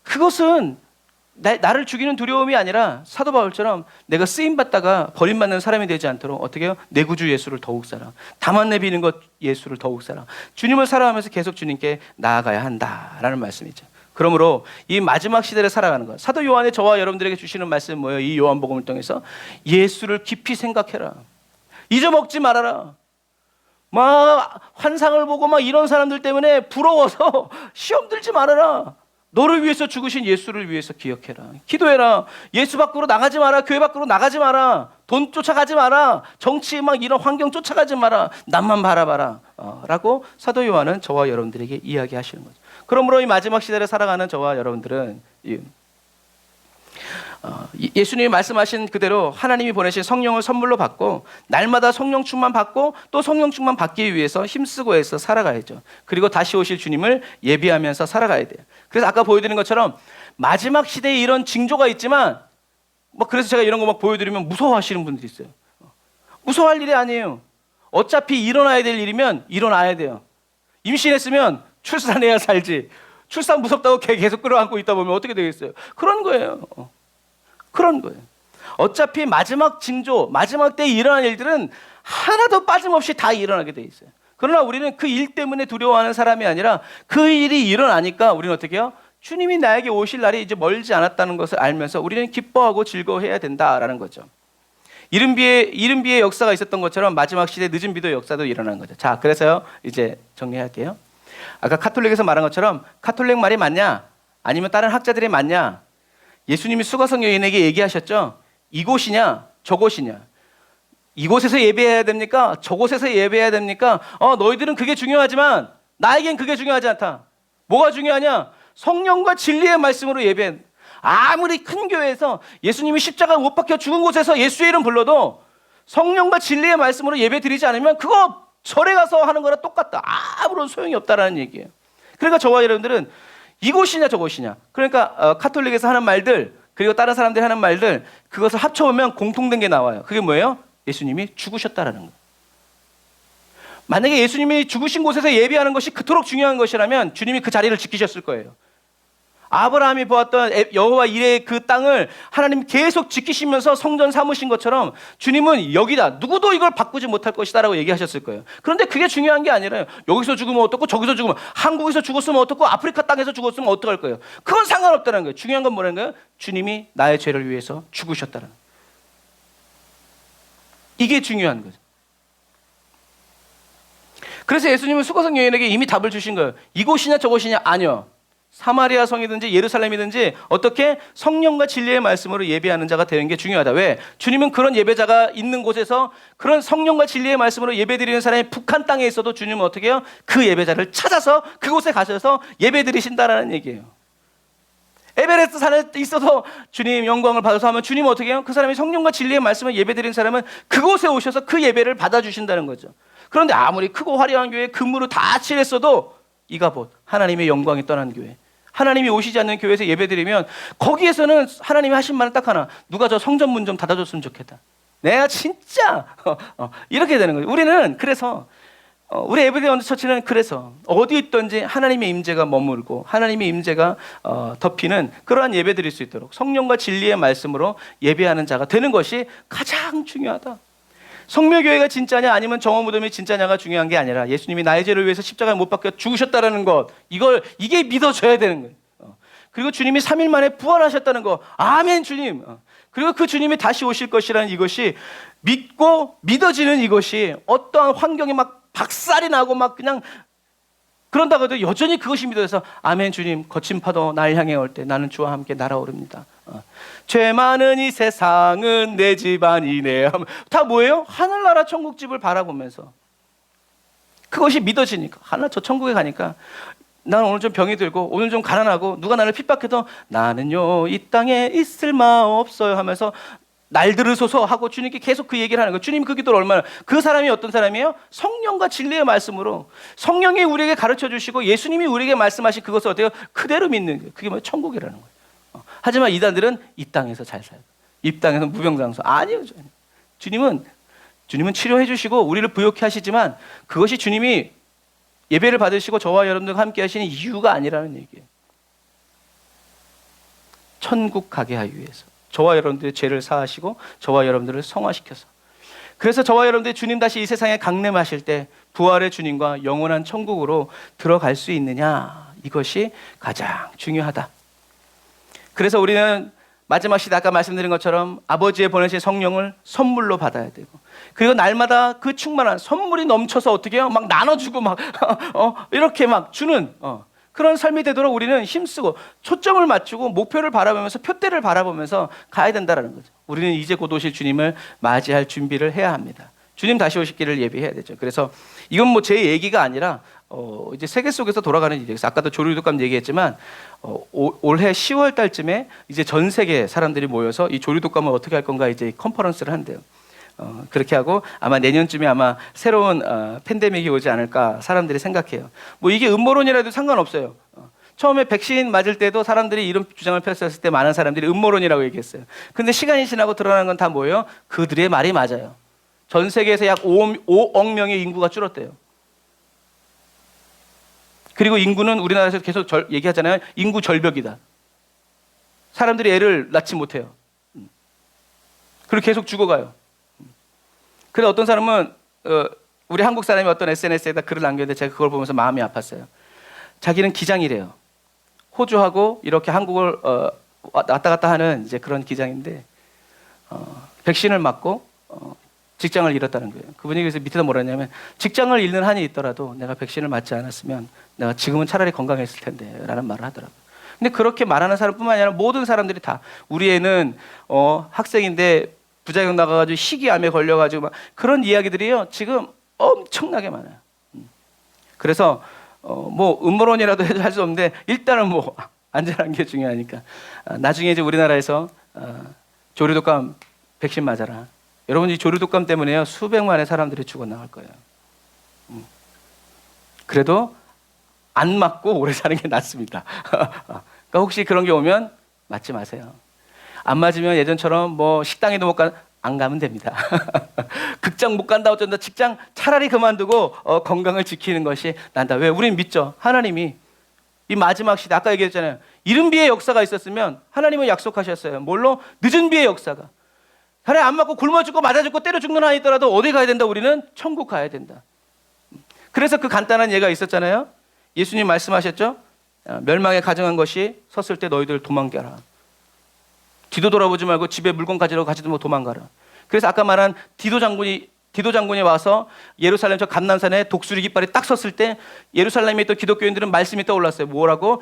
Speaker 1: 그것은 나를 죽이는 두려움이 아니라 사도 바울처럼 내가 쓰임받다가 버림받는 사람이 되지 않도록 어떻게 해요? 내 구주 예수를 더욱 사랑, 다만 내비는 것 예수를 더욱 사랑, 주님을 사랑하면서 계속 주님께 나아가야 한다라는 말씀이죠. 그러므로 이 마지막 시대를 살아가는 것, 사도 요한의 저와 여러분들에게 주시는 말씀은 뭐예요? 이 요한복음을 통해서 예수를 깊이 생각해라, 잊어먹지 말아라. 막 환상을 보고 막 이런 사람들 때문에 부러워서 시험 들지 말아라. 너를 위해서 죽으신 예수를 위해서 기억해라. 기도해라. 예수 밖으로 나가지 마라. 교회 밖으로 나가지 마라. 돈 쫓아가지 마라. 정치 막 이런 환경 쫓아가지 마라. 남만 바라봐라. 라고 사도 요한은 저와 여러분들에게 이야기하시는 거죠. 그러므로 이 마지막 시대를 살아가는 저와 여러분들은 예수님이 말씀하신 그대로 하나님이 보내신 성령을 선물로 받고 날마다 성령 충만 받고 또 성령 충만 받기 위해서 힘쓰고 해서 살아가야죠. 그리고 다시 오실 주님을 예비하면서 살아가야 돼요. 그래서 아까 보여드린 것처럼 마지막 시대에 이런 징조가 있지만 그래서 제가 이런 거 막 보여드리면 무서워하시는 분들이 있어요. 무서워할 일이 아니에요. 어차피 일어나야 될 일이면 일어나야 돼요. 임신했으면 출산해야 살지. 출산 무섭다고 개 계속 끌어안고 있다 보면 어떻게 되겠어요? 그런 거예요. 그런 거예요. 어차피 마지막 징조, 마지막 때에 일어날 일들은 하나도 빠짐없이 다 일어나게 돼 있어요. 그러나 우리는 그 일 때문에 두려워하는 사람이 아니라 그 일이 일어나니까 우리는 어떻게 해요? 주님이 나에게 오실 날이 이제 멀지 않았다는 것을 알면서 우리는 기뻐하고 즐거워해야 된다라는 거죠. 이른비의 역사가 있었던 것처럼 마지막 시대 늦은 비도 역사도 일어나는 거죠. 자, 그래서요 이제 정리할게요. 아까 카톨릭에서 말한 것처럼 카톨릭 말이 맞냐? 아니면 다른 학자들이 맞냐? 예수님이 수가성 여인에게 얘기하셨죠. 이곳이냐 저곳이냐. 이곳에서 예배해야 됩니까? 저곳에서 예배해야 됩니까? 너희들은 그게 중요하지만 나에겐 그게 중요하지 않다. 뭐가 중요하냐? 성령과 진리의 말씀으로 예배해. 아무리 큰 교회에서 예수님이 십자가 못 박혀 죽은 곳에서 예수의 이름 불러도 성령과 진리의 말씀으로 예배 드리지 않으면 그거 절에 가서 하는 거랑 똑같다. 아무런 소용이 없다라는 얘기예요. 그러니까 저와 여러분들은 이곳이냐 저곳이냐. 그러니까 카톨릭에서 하는 말들 그리고 다른 사람들이 하는 말들 그것을 합쳐보면 공통된 게 나와요. 그게 뭐예요? 예수님이 죽으셨다라는 거예요. 만약에 예수님이 죽으신 곳에서 예배하는 것이 그토록 중요한 것이라면 주님이 그 자리를 지키셨을 거예요. 아브라함이 보았던 여호와 이레의 그 땅을 하나님 계속 지키시면서 성전 삼으신 것처럼 주님은 여기다 누구도 이걸 바꾸지 못할 것이다라고 얘기하셨을 거예요. 그런데 그게 중요한 게 아니라요. 여기서 죽으면 어떻고 저기서 죽으면 한국에서 죽었으면 어떻고 아프리카 땅에서 죽었으면 어떡할 거예요. 그건 상관없다는 거예요. 중요한 건 뭐라는 거예요? 주님이 나의 죄를 위해서 죽으셨다는 거예요. 이게 중요한 거죠. 그래서 예수님은 수가성 여인에게 이미 답을 주신 거예요. 이곳이냐 저곳이냐? 아니요. 사마리아 성이든지 예루살렘이든지 어떻게 성령과 진리의 말씀으로 예배하는 자가 되는 게 중요하다. 왜? 주님은 그런 예배자가 있는 곳에서 그런 성령과 진리의 말씀으로 예배드리는 사람이 북한 땅에 있어도 주님은 어떻게 해요? 그 예배자를 찾아서 그곳에 가셔서 예배드리신다라는 얘기예요. 에베레스트 산에 있어서 주님 영광을 받아서 하면 주님은 어떻게 해요? 그 사람이 성령과 진리의 말씀을 예배드리는 사람은 그곳에 오셔서 그 예배를 받아주신다는 거죠. 그런데 아무리 크고 화려한 교회에 금으로 다 칠했어도 이가봇 하나님의 영광이 떠난 교회, 하나님이 오시지 않는 교회에서 예배드리면 거기에서는 하나님이 하신 말은 딱 하나. 누가 저 성전 문 좀 닫아줬으면 좋겠다. 내가 진짜 이렇게 되는 거예요. 우리는 그래서 우리 에브리데이 원더처치는 그래서 어디 있든지 하나님의 임재가 머물고 하나님의 임재가 덮이는 그러한 예배 드릴 수 있도록 성령과 진리의 말씀으로 예배하는 자가 되는 것이 가장 중요하다. 성묘교회가 진짜냐 아니면 정오무덤이 진짜냐가 중요한 게 아니라 예수님이 나의 죄를 위해서 십자가에 못 박혀 죽으셨다라는 것, 이게 믿어져야 되는 거예요. 그리고 주님이 3일 만에 부활하셨다는 거. 아멘 주님. 그리고 그 주님이 다시 오실 것이라는 이것이 믿고 믿어지는 이것이 어떠한 환경이 막 박살이 나고 막 그냥 그런다고 해도 여전히 그것이 믿어져서 아멘 주님, 거친 파도 날 향해 올 때 나는 주와 함께 날아오릅니다. 죄 많은 이 세상은 내 집안이네. 다 뭐예요? 하늘나라 천국집을 바라보면서 그것이 믿어지니까 하나 저 천국에 가니까 나는 오늘 좀 병이 들고 오늘 좀 가난하고 누가 나를 핍박해도 나는요 이 땅에 있을 마 없어요 하면서 날 들으소서 하고 주님께 계속 그 얘기를 하는 거예요. 주님 그 기도를 얼마나, 그 사람이 어떤 사람이에요? 성령과 진리의 말씀으로 성령이 우리에게 가르쳐 주시고 예수님이 우리에게 말씀하신 그것을 어때요? 그대로 믿는 거예요. 그게 뭐예요? 천국이라는 거예요. 하지만 이단들은 이 땅에서 잘 살고 이 땅에서 무병장수. 아니요. 주님은 치료해 주시고 우리를 부욕해 하시지만 그것이 주님이 예배를 받으시고 저와 여러분들과 함께 하시는 이유가 아니라는 얘기예요. 천국 가게 하기 위해서 저와 여러분들의 죄를 사하시고 저와 여러분들을 성화시켜서, 그래서 저와 여러분들이 주님 다시 이 세상에 강림하실 때 부활의 주님과 영원한 천국으로 들어갈 수 있느냐, 이것이 가장 중요하다. 그래서 우리는 마지막 시대 아까 말씀드린 것처럼 아버지의 보내신 성령을 선물로 받아야 되고, 그리고 날마다 그 충만한 선물이 넘쳐서 어떻게 해요? 막 나눠주고 막 이렇게 막 주는 그런 삶이 되도록 우리는 힘쓰고 초점을 맞추고 목표를 바라보면서 표대를 바라보면서 가야 된다는 거죠. 우리는 이제 곧 오실 주님을 맞이할 준비를 해야 합니다. 주님 다시 오실 길을 예비해야 되죠. 그래서 이건 뭐 제 얘기가 아니라 이제 세계 속에서 돌아가는 일이에요. 아까도 조류독감 얘기했지만 올해 10월 달쯤에 이제 전 세계 사람들이 모여서 이 조류독감을 어떻게 할 건가 이제 컨퍼런스를 한대요. 그렇게 하고 아마 내년쯤에 아마 새로운 팬데믹이 오지 않을까 사람들이 생각해요. 뭐 이게 음모론이라도 상관없어요. 처음에 백신 맞을 때도 사람들이 이런 주장을 펼쳤을 때 많은 사람들이 음모론이라고 얘기했어요. 근데 시간이 지나고 드러나는 건 다 뭐예요? 그들의 말이 맞아요. 전 세계에서 약 5억 명의 인구가 줄었대요. 그리고 인구는 우리나라에서 계속 얘기하잖아요. 인구 절벽이다. 사람들이 애를 낳지 못해요. 그리고 계속 죽어가요. 그래서 어떤 사람은 우리 한국 사람이 어떤 SNS에다 글을 남겼는데 제가 그걸 보면서 마음이 아팠어요. 자기는 기장이래요. 호주하고 이렇게 한국을 왔다 갔다 하는 이제 그런 기장인데 백신을 맞고 직장을 잃었다는 거예요. 그분이 그래서 밑에다 뭐라 했냐면 직장을 잃는 한이 있더라도 내가 백신을 맞지 않았으면 내가 지금은 차라리 건강했을 텐데 라는 말을 하더라고요. 근데 그렇게 말하는 사람뿐만 아니라 모든 사람들이 다 우리 애는 학생인데 부작용 나가가지고 희귀암에 걸려가지고 막 그런 이야기들이요 지금 엄청나게 많아요. 그래서 뭐 음모론이라도 해도 할 수 없는데 일단은 뭐 안전한 게 중요하니까 나중에 이제 우리나라에서 조류독감 백신 맞아라. 여러분 이 조류독감 때문에요 수백만의 사람들이 죽어 나갈 거예요. 그래도 안 맞고 오래 사는 게 낫습니다. 그러니까 혹시 그런 게 오면 맞지 마세요. 안 맞으면 예전처럼 뭐 식당에도 못 안 가면 됩니다. 극장 못 간다 어쩐다 직장 차라리 그만두고 건강을 지키는 것이 난다. 왜? 우린 믿죠. 하나님이 이 마지막 시대 아까 얘기했잖아요. 이른 비의 역사가 있었으면 하나님은 약속하셨어요. 뭘로? 늦은 비의 역사가. 하나님 안 맞고 굶어 죽고 맞아 죽고 때려 죽는 한이 있더라도 어디 가야 된다? 우리는 천국 가야 된다. 그래서 그 간단한 예가 있었잖아요. 예수님 말씀하셨죠. 멸망에 가증한 것이 섰을 때 너희들 도망가라. 뒤도 돌아보지 말고 집에 물건 가지러 가지도 뭐 도망가라. 그래서 아까 말한 디도 장군이 와서 예루살렘 저 감난산에 독수리 깃발이 딱 섰을 때 예루살렘에 있던 기독교인들은 말씀이 떠올랐어요. 뭐라고?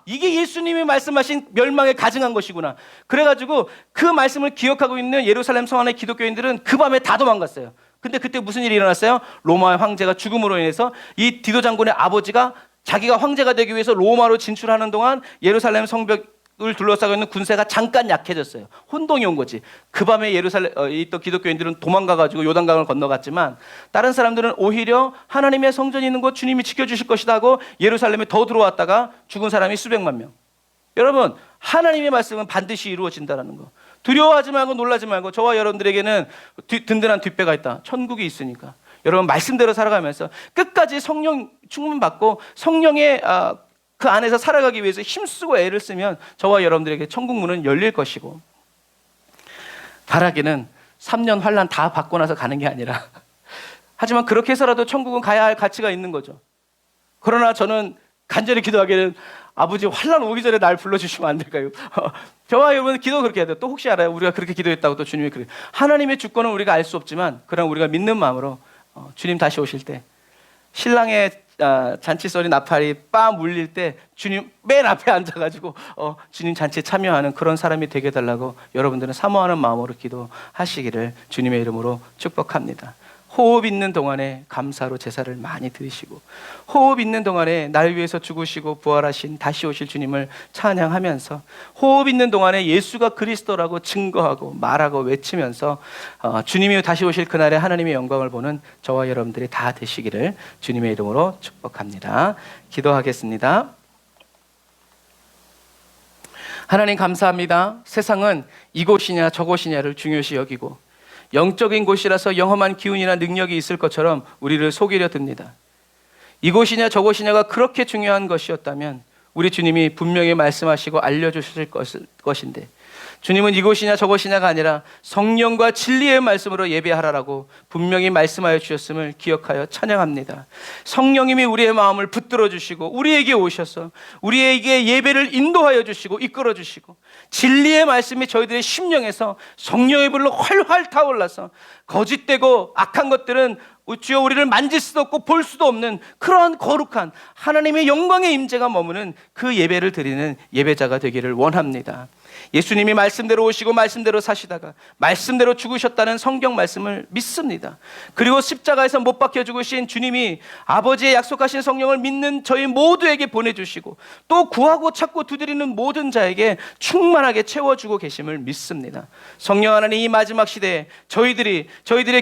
Speaker 1: 이게 예수님이 말씀하신 멸망에 가증한 것이구나. 그래가지고 그 말씀을 기억하고 있는 예루살렘 성 안의 기독교인들은 그 밤에 다 도망갔어요. 근데 그때 무슨 일이 일어났어요? 로마의 황제가 죽음으로 인해서 이 디도 장군의 아버지가 자기가 황제가 되기 위해서 로마로 진출하는 동안 예루살렘 성벽을 둘러싸고 있는 군세가 잠깐 약해졌어요. 혼동이 온 거지. 그 밤에 예루살렘에 있던 기독교인들은 도망가가지고 요단강을 건너갔지만 다른 사람들은 오히려 하나님의 성전이 있는 곳 주님이 지켜주실 것이다 하고 예루살렘에 더 들어왔다가 죽은 사람이 수백만 명. 여러분 하나님의 말씀은 반드시 이루어진다는 거. 두려워하지 말고 놀라지 말고 저와 여러분들에게는 든든한 뒷배가 있다. 천국이 있으니까. 여러분 말씀대로 살아가면서 끝까지 성령 충만받고 성령의 그 안에서 살아가기 위해서 힘쓰고 애를 쓰면 저와 여러분들에게 천국 문은 열릴 것이고, 바라기는 3년 환난 다 받고 나서 가는 게 아니라 하지만 그렇게 해서라도 천국은 가야 할 가치가 있는 거죠. 그러나 저는 간절히 기도하기는 아버지 환난 오기 전에 날 불러주시면 안 될까요? 저와 여러분 기도 그렇게 해야 돼요. 또 혹시 알아요? 우리가 그렇게 기도했다고 또 주님이 그래요. 하나님의 주권은 우리가 알 수 없지만 그럼 우리가 믿는 마음으로 주님 다시 오실 때 신랑의 잔치소리 나팔이 빠 물릴 때 주님 맨 앞에 앉아가지고 주님 잔치에 참여하는 그런 사람이 되게 해달라고 여러분들은 사모하는 마음으로 기도하시기를 주님의 이름으로 축복합니다. 호흡 있는 동안에 감사로 제사를 많이 드리시고, 호흡 있는 동안에 날 위해서 죽으시고 부활하신 다시 오실 주님을 찬양하면서, 호흡 있는 동안에 예수가 그리스도라고 증거하고 말하고 외치면서 주님이 다시 오실 그날에 하나님의 영광을 보는 저와 여러분들이 다 되시기를 주님의 이름으로 축복합니다. 기도하겠습니다. 하나님 감사합니다. 세상은 이곳이냐 저곳이냐를 중요시 여기고 영적인 곳이라서 영험한 기운이나 능력이 있을 것처럼 우리를 속이려 듭니다. 이곳이냐 저곳이냐가 그렇게 중요한 것이었다면 우리 주님이 분명히 말씀하시고 알려주실 것인데, 주님은 이곳이냐 저곳이냐가 아니라 성령과 진리의 말씀으로 예배하라라고 분명히 말씀하여 주셨음을 기억하여 찬양합니다. 성령님이 우리의 마음을 붙들어 주시고 우리에게 오셔서 우리에게 예배를 인도하여 주시고 이끌어 주시고, 진리의 말씀이 저희들의 심령에서 성령의 불로 활활 타올라서 거짓되고 악한 것들은 주여 우리를 만질 수도 없고 볼 수도 없는 그러한 거룩한 하나님의 영광의 임재가 머무는 그 예배를 드리는 예배자가 되기를 원합니다. 예수님이 말씀대로 오시고 말씀대로 사시다가 말씀대로 죽으셨다는 성경 말씀을 믿습니다. 그리고 십자가에서 못 박혀 죽으신 주님이 아버지의 약속하신 성령을 믿는 저희 모두에게 보내주시고 또 구하고 찾고 두드리는 모든 자에게 충만하게 채워주고 계심을 믿습니다. 성령 하나님, 이 마지막 시대에 저희들의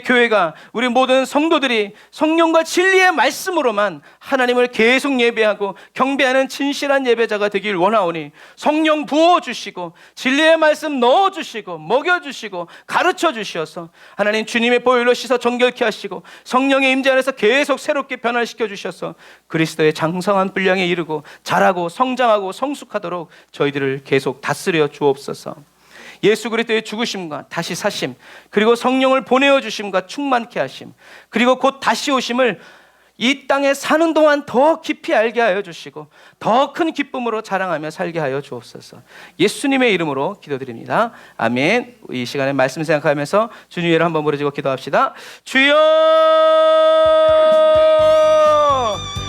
Speaker 1: 교회가, 우리 모든 성도들이 성령과 진리의 말씀으로만 하나님을 계속 예배하고 경배하는 진실한 예배자가 되길 원하오니, 성령 부어주시고 진리의 말씀 넣어주시고 먹여주시고 가르쳐주셔서 하나님 주님의 보혈로 씻어 정결케 하시고 성령의 임재 안에서 계속 새롭게 변화시켜 주셔서 그리스도의 장성한 분량에 이르고 자라고 성장하고 성숙하도록 저희들을 계속 다스려 주옵소서. 예수 그리스도의 죽으심과 다시 사심, 그리고 성령을 보내어 주심과 충만케 하심, 그리고 곧 다시 오심을 이 땅에 사는 동안 더 깊이 알게 하여 주시고 더 큰 기쁨으로 자랑하며 살게 하여 주옵소서. 예수님의 이름으로 기도드립니다. 아멘. 이 시간에 말씀 생각하면서 주님 이름 한번 부르짖고 기도합시다. 주여!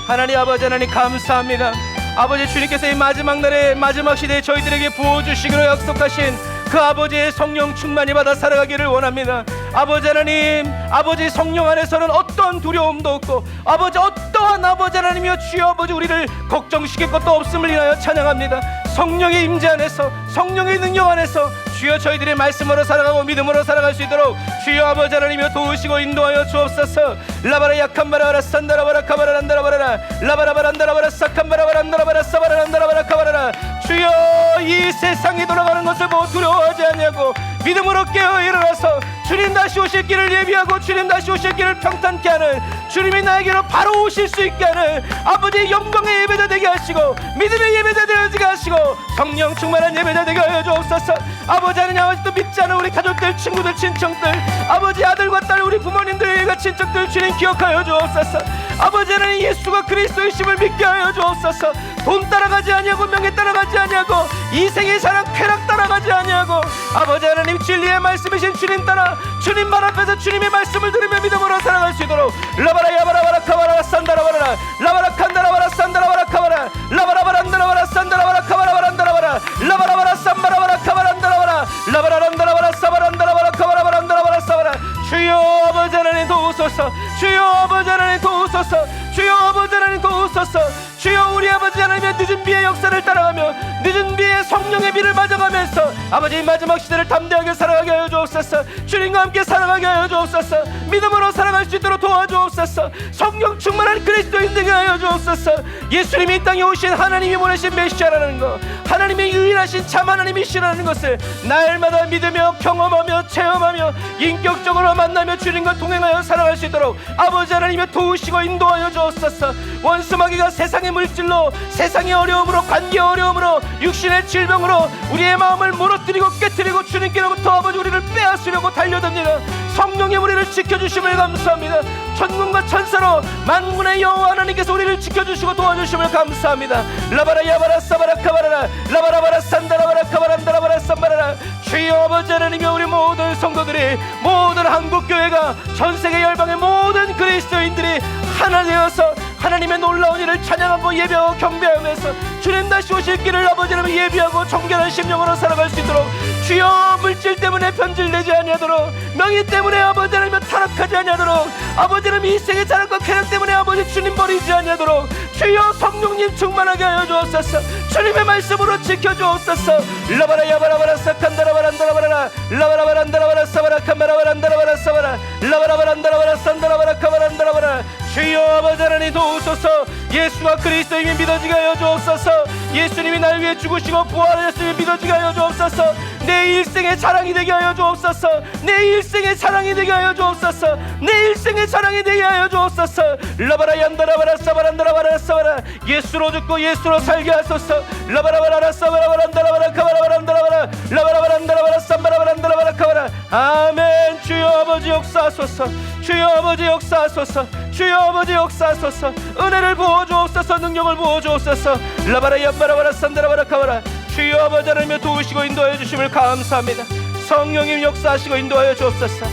Speaker 1: 하나님 아버지, 하나님 감사합니다. 아버지, 주님께서 이 마지막 날에 마지막 시대에 저희들에게 부어주시기로 약속하신 그 아버지의 성령 충만히 받아 살아가기를 원합니다. 아버지 하나님, 아버지 성령 안에서는 어떠한 두려움도 없고 아버지 어떠한 아버지 하나님이여 주여 아버지 우리를 걱정시킬 것도 없음을 인하여 찬양합니다. 성령의 임재 안에서, 성령의 능력 안에서 주여 저희들의 말씀으로 살아가고 믿음으로 살아갈 수 있도록 주여 아버지 하나님이여 도우시고 인도하여 주옵소서. 라바라 약한 바라바라 산다라바라 카바라 난다라바라 라바라바라 난다라바라 사칸바라바라 난다라바라 사바라 난다라바라 카바라라. 주여 이 세상이 돌아가는 것을 보고 두려워하지 않냐고 믿음으로 깨어 일어나서 주님 다시 오실 길을 예비하고 주님 다시 오실 길을 평탄케 하는, 주님이 나에게로 바로 오실 수 있게 하는 아버지의 영광의 예배자 되게 하시고 믿음의 예배자 되게 하시고 성령 충만한 예배자 되게 하여 주옵소서. 아버지 하나님, 아버지도 믿지 않은 우리 가족들, 친구들, 친척들, 아버지 아들과 딸, 우리 부모님들과 친척들 주님 기억하여 주옵소서. 아버지 하나님, 예수가 그리스도이심을 믿게 하여 주옵소서. 돈 따라가지 아니하고 명예 따라가지 아니하고 이 세계의 사랑 쾌락 따라가지 아니하고 아버지 하나님 진리의 말씀이신 주님 따라 주님 말 앞에서 주님의 말씀을 들으며 믿음으로 살아갈 수 있도록 라바라 야바라바라 카바라 산다라바라 라바라 칸다라바라 산다라바라 카바라 라바라바란다라바라 산다라바라 카바라바란다라바라 라바라바라 산바라바라 카바란다라바라 라바라란다라바라 사바란다라바라 카바라바란다라바라 사바라. 주여 아버지 하나님 도우소서. 주여 아버지 하나님 도우소서. 주여 아버지 하나님 도우소서. 주여 우리 아버지 하나님의 늦은 비의 역사를 따라가며 늦은 비의 성령의 비를 맞아가면서 아버지 마지막 시대를 담대하게 살아가게 하여 주옵소서. 주님과 함께 살아가게 하여 주옵소서. 믿음으로 살아갈 수 있도록 도와주옵소서. 성령 충만한 그리스도인 되게 하여 주옵소서. 예수님이 이 땅에 오신 하나님이 보내신 메시아라는 것, 하나님의 유일하신 참 하나님이시라는 것을 날마다 믿으며 경험하며 체험하며 인격적으로 만나며 주님과 동행하여 살아갈 수 있도록 아버지 하나님이 도우시고 인도하여 주옵소서. 원수마귀가 세상의 물질로, 세상의 어려움으로, 관계의 어려움으로, 육신의 질병으로 우리의 마음을 무너뜨리고 깨뜨리고 주님께로부터 아버지 우리를 빼앗으려고 달려듭니다. 성령님 우리를 지켜주심을 감사합니다. 천군과 천사로 만군의 여호와 하나님께서 우리를 지켜주시고 도와주심을 감사합니다. 라바라 야바라 사바라 카바라라 라바라바라 산다라바라 카바란다라바라 산바라라. 주여 아버지 하나님이여, 우리 모든 성도들이, 모든 한국교회가, 전세계 열방의 모든 그리스도인들이 하나 되어서 하나님의 놀라운 일을 찬양하고 예배하고 경배하면서 주님 다시 오실 길을 아버지 하나님 예비하고 정결한 심령으로 살아갈 수 있도록, 주여 물질 때문에 변질되지 아니하도록, 명예 때문에 아버지 하나님 타락하지 아니하도록, 아버지 하나님 이 생의 자랑과 쾌락 때문에 아버지 주님 버리지 아니하도록 주여 성령님 충만하게 하여 주옵소서. 주님의 말씀으로 지켜주옵소서. 라바라 야바라바라 사칸다라바란다라바라 라바라바란다라바라 사바라칸바라바란다라바라 사바라 라바라바란다라바라 산다라바라 카바란다라바라. 주여 아버지 하나님 도우소서. 예수가 그리스도임이 믿어지게 하여 주옵소서. 예수님이 날 위해 죽으시고 부활하셨음이 믿어지게 하여 주옵소서. 내 일생의 자랑이 되게 하여 주옵소서. 내 일생의 자랑이 되게 하여 주옵소서. 내 일생의 자랑이 되게 하여 주옵소서. 라바라 얀다라바라 사바란다라바라 사바라. 예수로 죽고 예수로 살게 하소서. 라바라바라 사바라바란다라바라 카바라바란다라바라 라바라바란다라바라 삼바라바란다라바라 카바라. 아멘. 주여 아버지 역사하소서. 주여 아버지 역사하소서. 주여 아버지 역사하소서. 은혜를 부어주옵소서. 능력을 부어주옵소서. 라바라 얀바라바라 산다라바라 카바라. 주여 아버지 하나님의 도우시고 인도하여 주심을 감사합니다. 성령님 역사하시고 인도하여 주옵소서.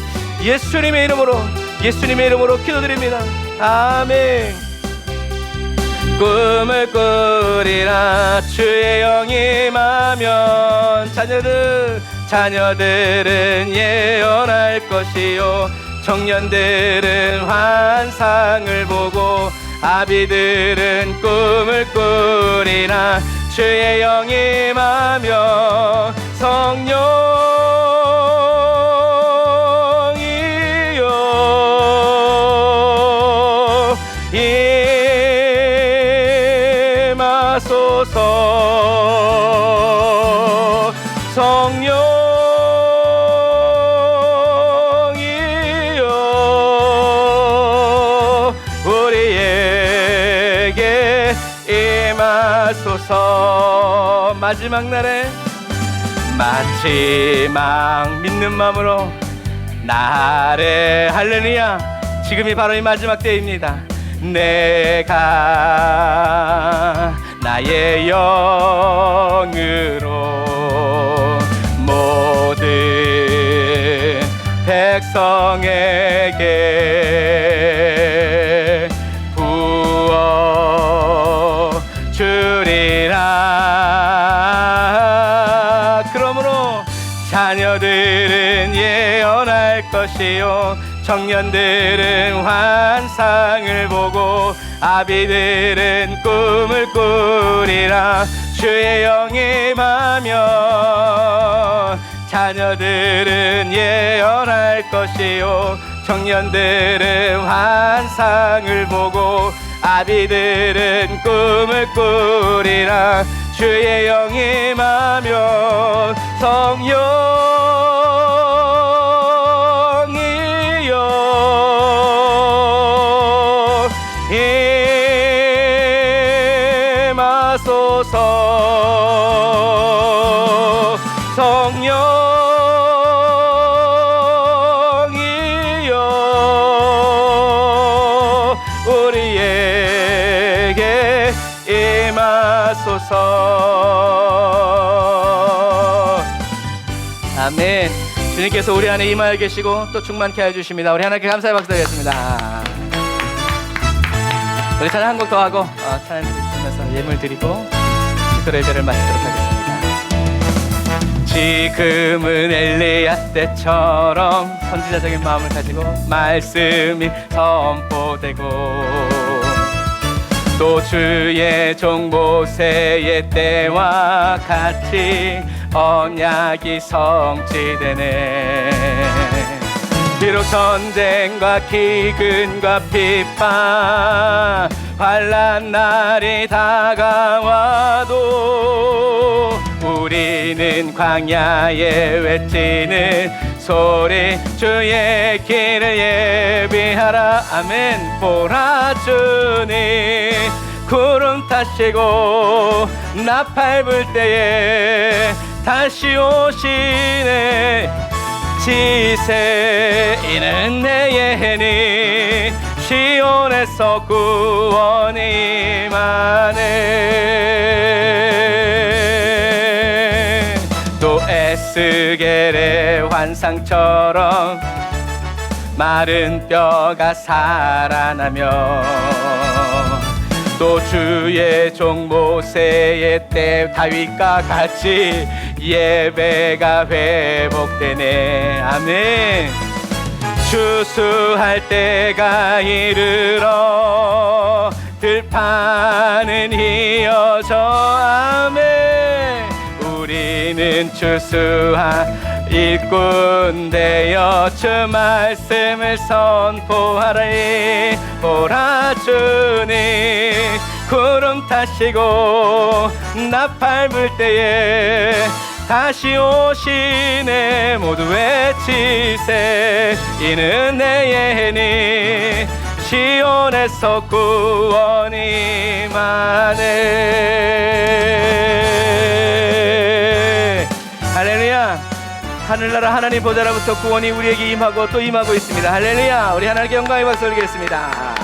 Speaker 1: 예수님의 이름으로 기도드립니다. 아멘. 꿈을 꾸리라 주의 영이 임하면 자녀들은 예언할 것이요 청년들은 환상을 보고 아비들은 꿈을 꾸리라 주의 영이 임하며 성령이여 임하소서. 성령이여 우리에게 임하소서. 마지막 믿는 마음으로 나를 할렐루야. 지금이 바로 이 마지막 때입니다. 내가 나의 영으로 모든 백성에게 부어 주리라. 그러므로 자녀들은 예언할 것이요 청년들은 환상을 보고 아비들은 꿈을 꾸리라. 주의 영이 임하면 자녀들은 예언할 것이요 청년들은 환상을 보고 아비들은 꿈을 꾸리라. 주의 영이 임하면 성령이여 임하소서. 성령이여 우리에게 임하소서. 아멘. 주님께서 우리 안에 임하여 계시고 또 충만케 하여 주십니다. 우리 하나님께 감사의 박수 드리겠습니다. 우리 찬양 한 곡 더 하고 찬양 드리면서 예물 드리고 기도 예배를 마치도록 하겠습니다. 지금은 엘리야 때처럼 선지자적인 마음을 가지고 말씀이 선포되고 또 주의 종 모세의 때와 같이 언약이 성취되네. 비록 전쟁과 기근과 핍박 환난 날이 다가와도 우리는 광야에 외치는 소리 주의 길을 예비하라. 아멘. 보라 주님 구름 타시고 나팔 불 때에 다시 오시네. 지세 이는 내 예니 시온에서 구원이 임하네. 또 에스겔의 환상처럼 마른 뼈가 살아나며 또 주의 종 모세의 때 다윗과 같이 예배가 회복되네. 아멘. 추수할 때가 이르러 들판은 이어져 아멘. 우리는 추수할 일꾼 되어 주 말씀을 선포하리. 보라 주님 구름 타시고 나팔 불 때에 다시 오시네. 모두 외치세 이는 내 예니 시온에서 구원이 임하네. 할렐루야. 하늘나라 하나님 보좌로부터 구원이 우리에게 임하고 또 임하고 있습니다. 할렐루야. 우리 하나님께 영광의 박수 올리겠습니다.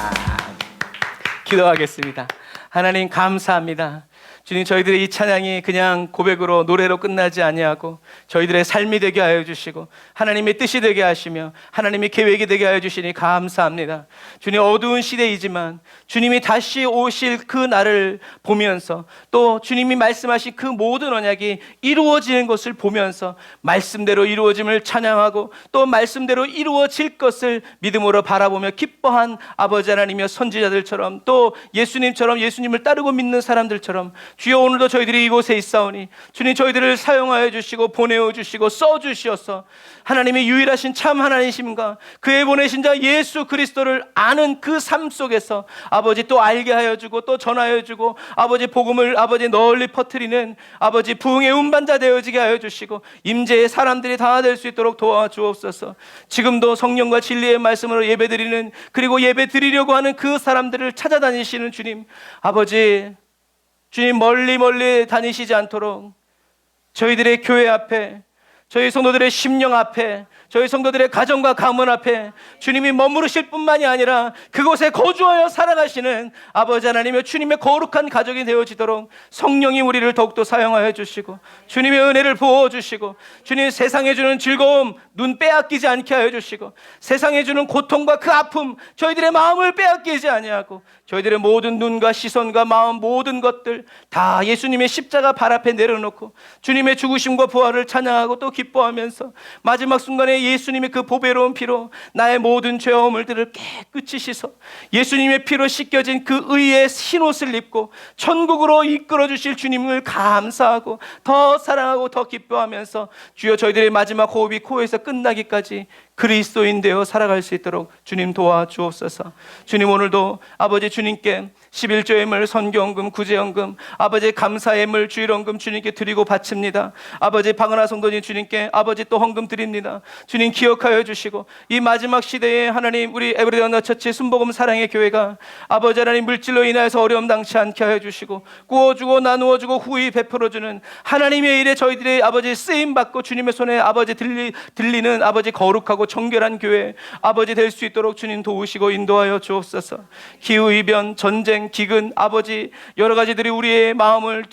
Speaker 1: 기도하겠습니다. 하나님 감사합니다. 주님, 저희들의 이 찬양이 그냥 고백으로 노래로 끝나지 아니하고 저희들의 삶이 되게 하여 주시고 하나님의 뜻이 되게 하시며 하나님의 계획이 되게 하여 주시니 감사합니다. 주님, 어두운 시대이지만 주님이 다시 오실 그 날을 보면서 또 주님이 말씀하신 그 모든 언약이 이루어지는 것을 보면서 말씀대로 이루어짐을 찬양하고 또 말씀대로 이루어질 것을 믿음으로 바라보며 기뻐한 아버지 하나님이여, 선지자들처럼 또 예수님처럼 예수님을 따르고 믿는 사람들처럼 주여, 오늘도 저희들이 이곳에 있사오니 주님, 저희들을 사용하여 주시고 보내어 주시고 써 주시어서 하나님의 유일하신 참 하나님이심과 그의 보내신 자 예수 그리스도를 아는 그 삶 속에서 아버지 또 알게 하여 주고 또 전하여 주고 아버지 복음을 아버지 널리 퍼뜨리는 아버지 부흥의 운반자 되어지게 하여 주시고 임재의 사람들이 다 될 수 있도록 도와주옵소서. 지금도 성령과 진리의 말씀으로 예배드리는, 그리고 예배드리려고 하는 그 사람들을 찾아다니시는 주님, 아버지 주님, 멀리 멀리 다니시지 않도록 저희들의 교회 앞에, 저희 성도들의 심령 앞에, 저희 성도들의 가정과 가문 앞에 주님이 머무르실 뿐만이 아니라 그곳에 거주하여 살아가시는 아버지 하나님의 주님의 거룩한 가족이 되어지도록 성령이 우리를 더욱더 사용하여 주시고 주님의 은혜를 부어주시고 주님, 세상에 주는 즐거움 눈 빼앗기지 않게 하여 주시고 세상에 주는 고통과 그 아픔 저희들의 마음을 빼앗기지 아니하고 저희들의 모든 눈과 시선과 마음 모든 것들 다 예수님의 십자가 발 앞에 내려놓고 주님의 죽으심과 부활을 찬양하고 또 기뻐하면서 마지막 순간에 예수님의 그 보배로운 피로 나의 모든 죄와 허물들을 깨끗이 씻어 예수님의 피로 씻겨진 그 의의 흰옷을 입고 천국으로 이끌어 주실 주님을 감사하고 더 사랑하고 더 기뻐하면서 주여, 저희들의 마지막 호흡이 코에서 끝나기까지 그리스도인 되어 살아갈 수 있도록 주님 도와주옵소서. 주님, 오늘도 아버지 주님께 11조의 물, 선교헌금, 구제헌금, 아버지 감사의 물, 주일헌금 주님께 드리고 바칩니다. 아버지 박은하 성도님 주님께 아버지 또 헌금 드립니다. 주님, 기억하여 주시고 이 마지막 시대에 하나님 우리 에브리데이 언더처치 순복음 사랑의 교회가 아버지 하나님 물질로 인하여서 어려움 당치 않게 하여 주시고 구워주고 나누어주고 후히 베풀어주는 하나님의 일에 저희들의 아버지 쓰임받고 주님의 손에 아버지 들리는 아버지 거룩하고 정결한 교회 아버지 될 수 있도록 주님 도우시고 인도하여 주옵소서. 기후이변, 전쟁, 기근 아버지 여러 가지들이 우리의 마음을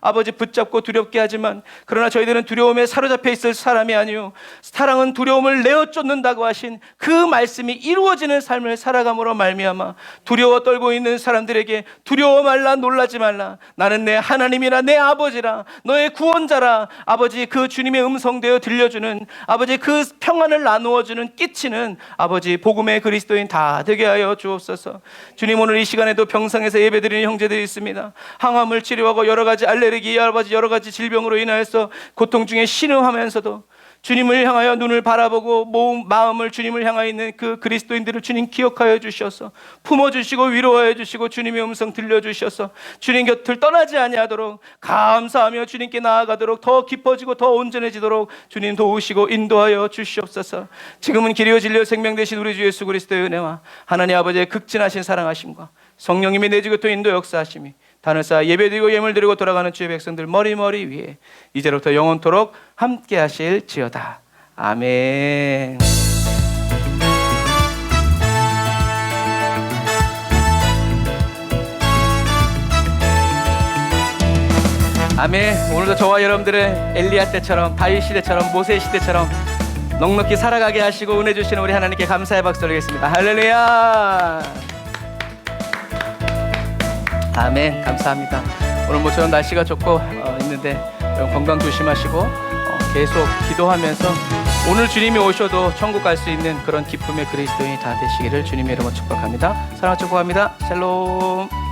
Speaker 1: 아버지 붙잡고 두렵게 하지만 그러나 저희들은 두려움에 사로잡혀 있을 사람이 아니요 사랑은 두려움을 내어 쫓는다고 하신 그 말씀이 이루어지는 삶을 살아감으로 말미암아 두려워 떨고 있는 사람들에게 두려워 말라, 놀라지 말라, 나는 내 하나님이라 내 아버지라 너의 구원자라 아버지 그 주님의 음성 되어 들려주는 아버지 그 평안을 나누어주는 끼치는 아버지 복음의 그리스도인 다 되게 하여 주옵소서. 주님, 오늘 이 시간에도 병상에서 예배드리는 형제들이 있습니다. 항암을 치료하고 여러 가지 알레르기 아버지 여러 가지 질병으로 인하여서 고통 중에 신음하면서도 주님을 향하여 눈을 바라보고 마음을 주님을 향하여 있는 그 그리스도인들을 주님 기억하여 주셔서 품어주시고 위로하여 주시고 주님의 음성 들려주셔서 주님 곁을 떠나지 아니하도록 감사하며 주님께 나아가도록 더 깊어지고 더 온전해지도록 주님 도우시고 인도하여 주시옵소서. 지금은 길이요 진리요 생명 되신 우리 주 예수 그리스도의 은혜와 하나님 아버지의 극진하신 사랑하심과 성령님의 내주 교통 인도 역사하심이 다늘 쌓아 예배드리고 예물드리고 돌아가는 주의 백성들 머리 위에 이제로부터 영원토록 함께 하실지어다. 아멘. 아멘. 오늘도 저와 여러분들을 엘리야 때처럼, 다윗 시대처럼, 모세 시대처럼 넉넉히 살아가게 하시고 은혜 주시는 우리 하나님께 감사의 박수 드리겠습니다. 할렐루야. 아멘. 감사합니다. 오늘 모처럼 날씨가 좋고 있는데 여러분 건강 조심하시고 계속 기도하면서 오늘 주님이 오셔도 천국 갈 수 있는 그런 기쁨의 그리스도인이 다 되시기를 주님의 이름으로 축복합니다. 사랑과 축복합니다. 샬롬.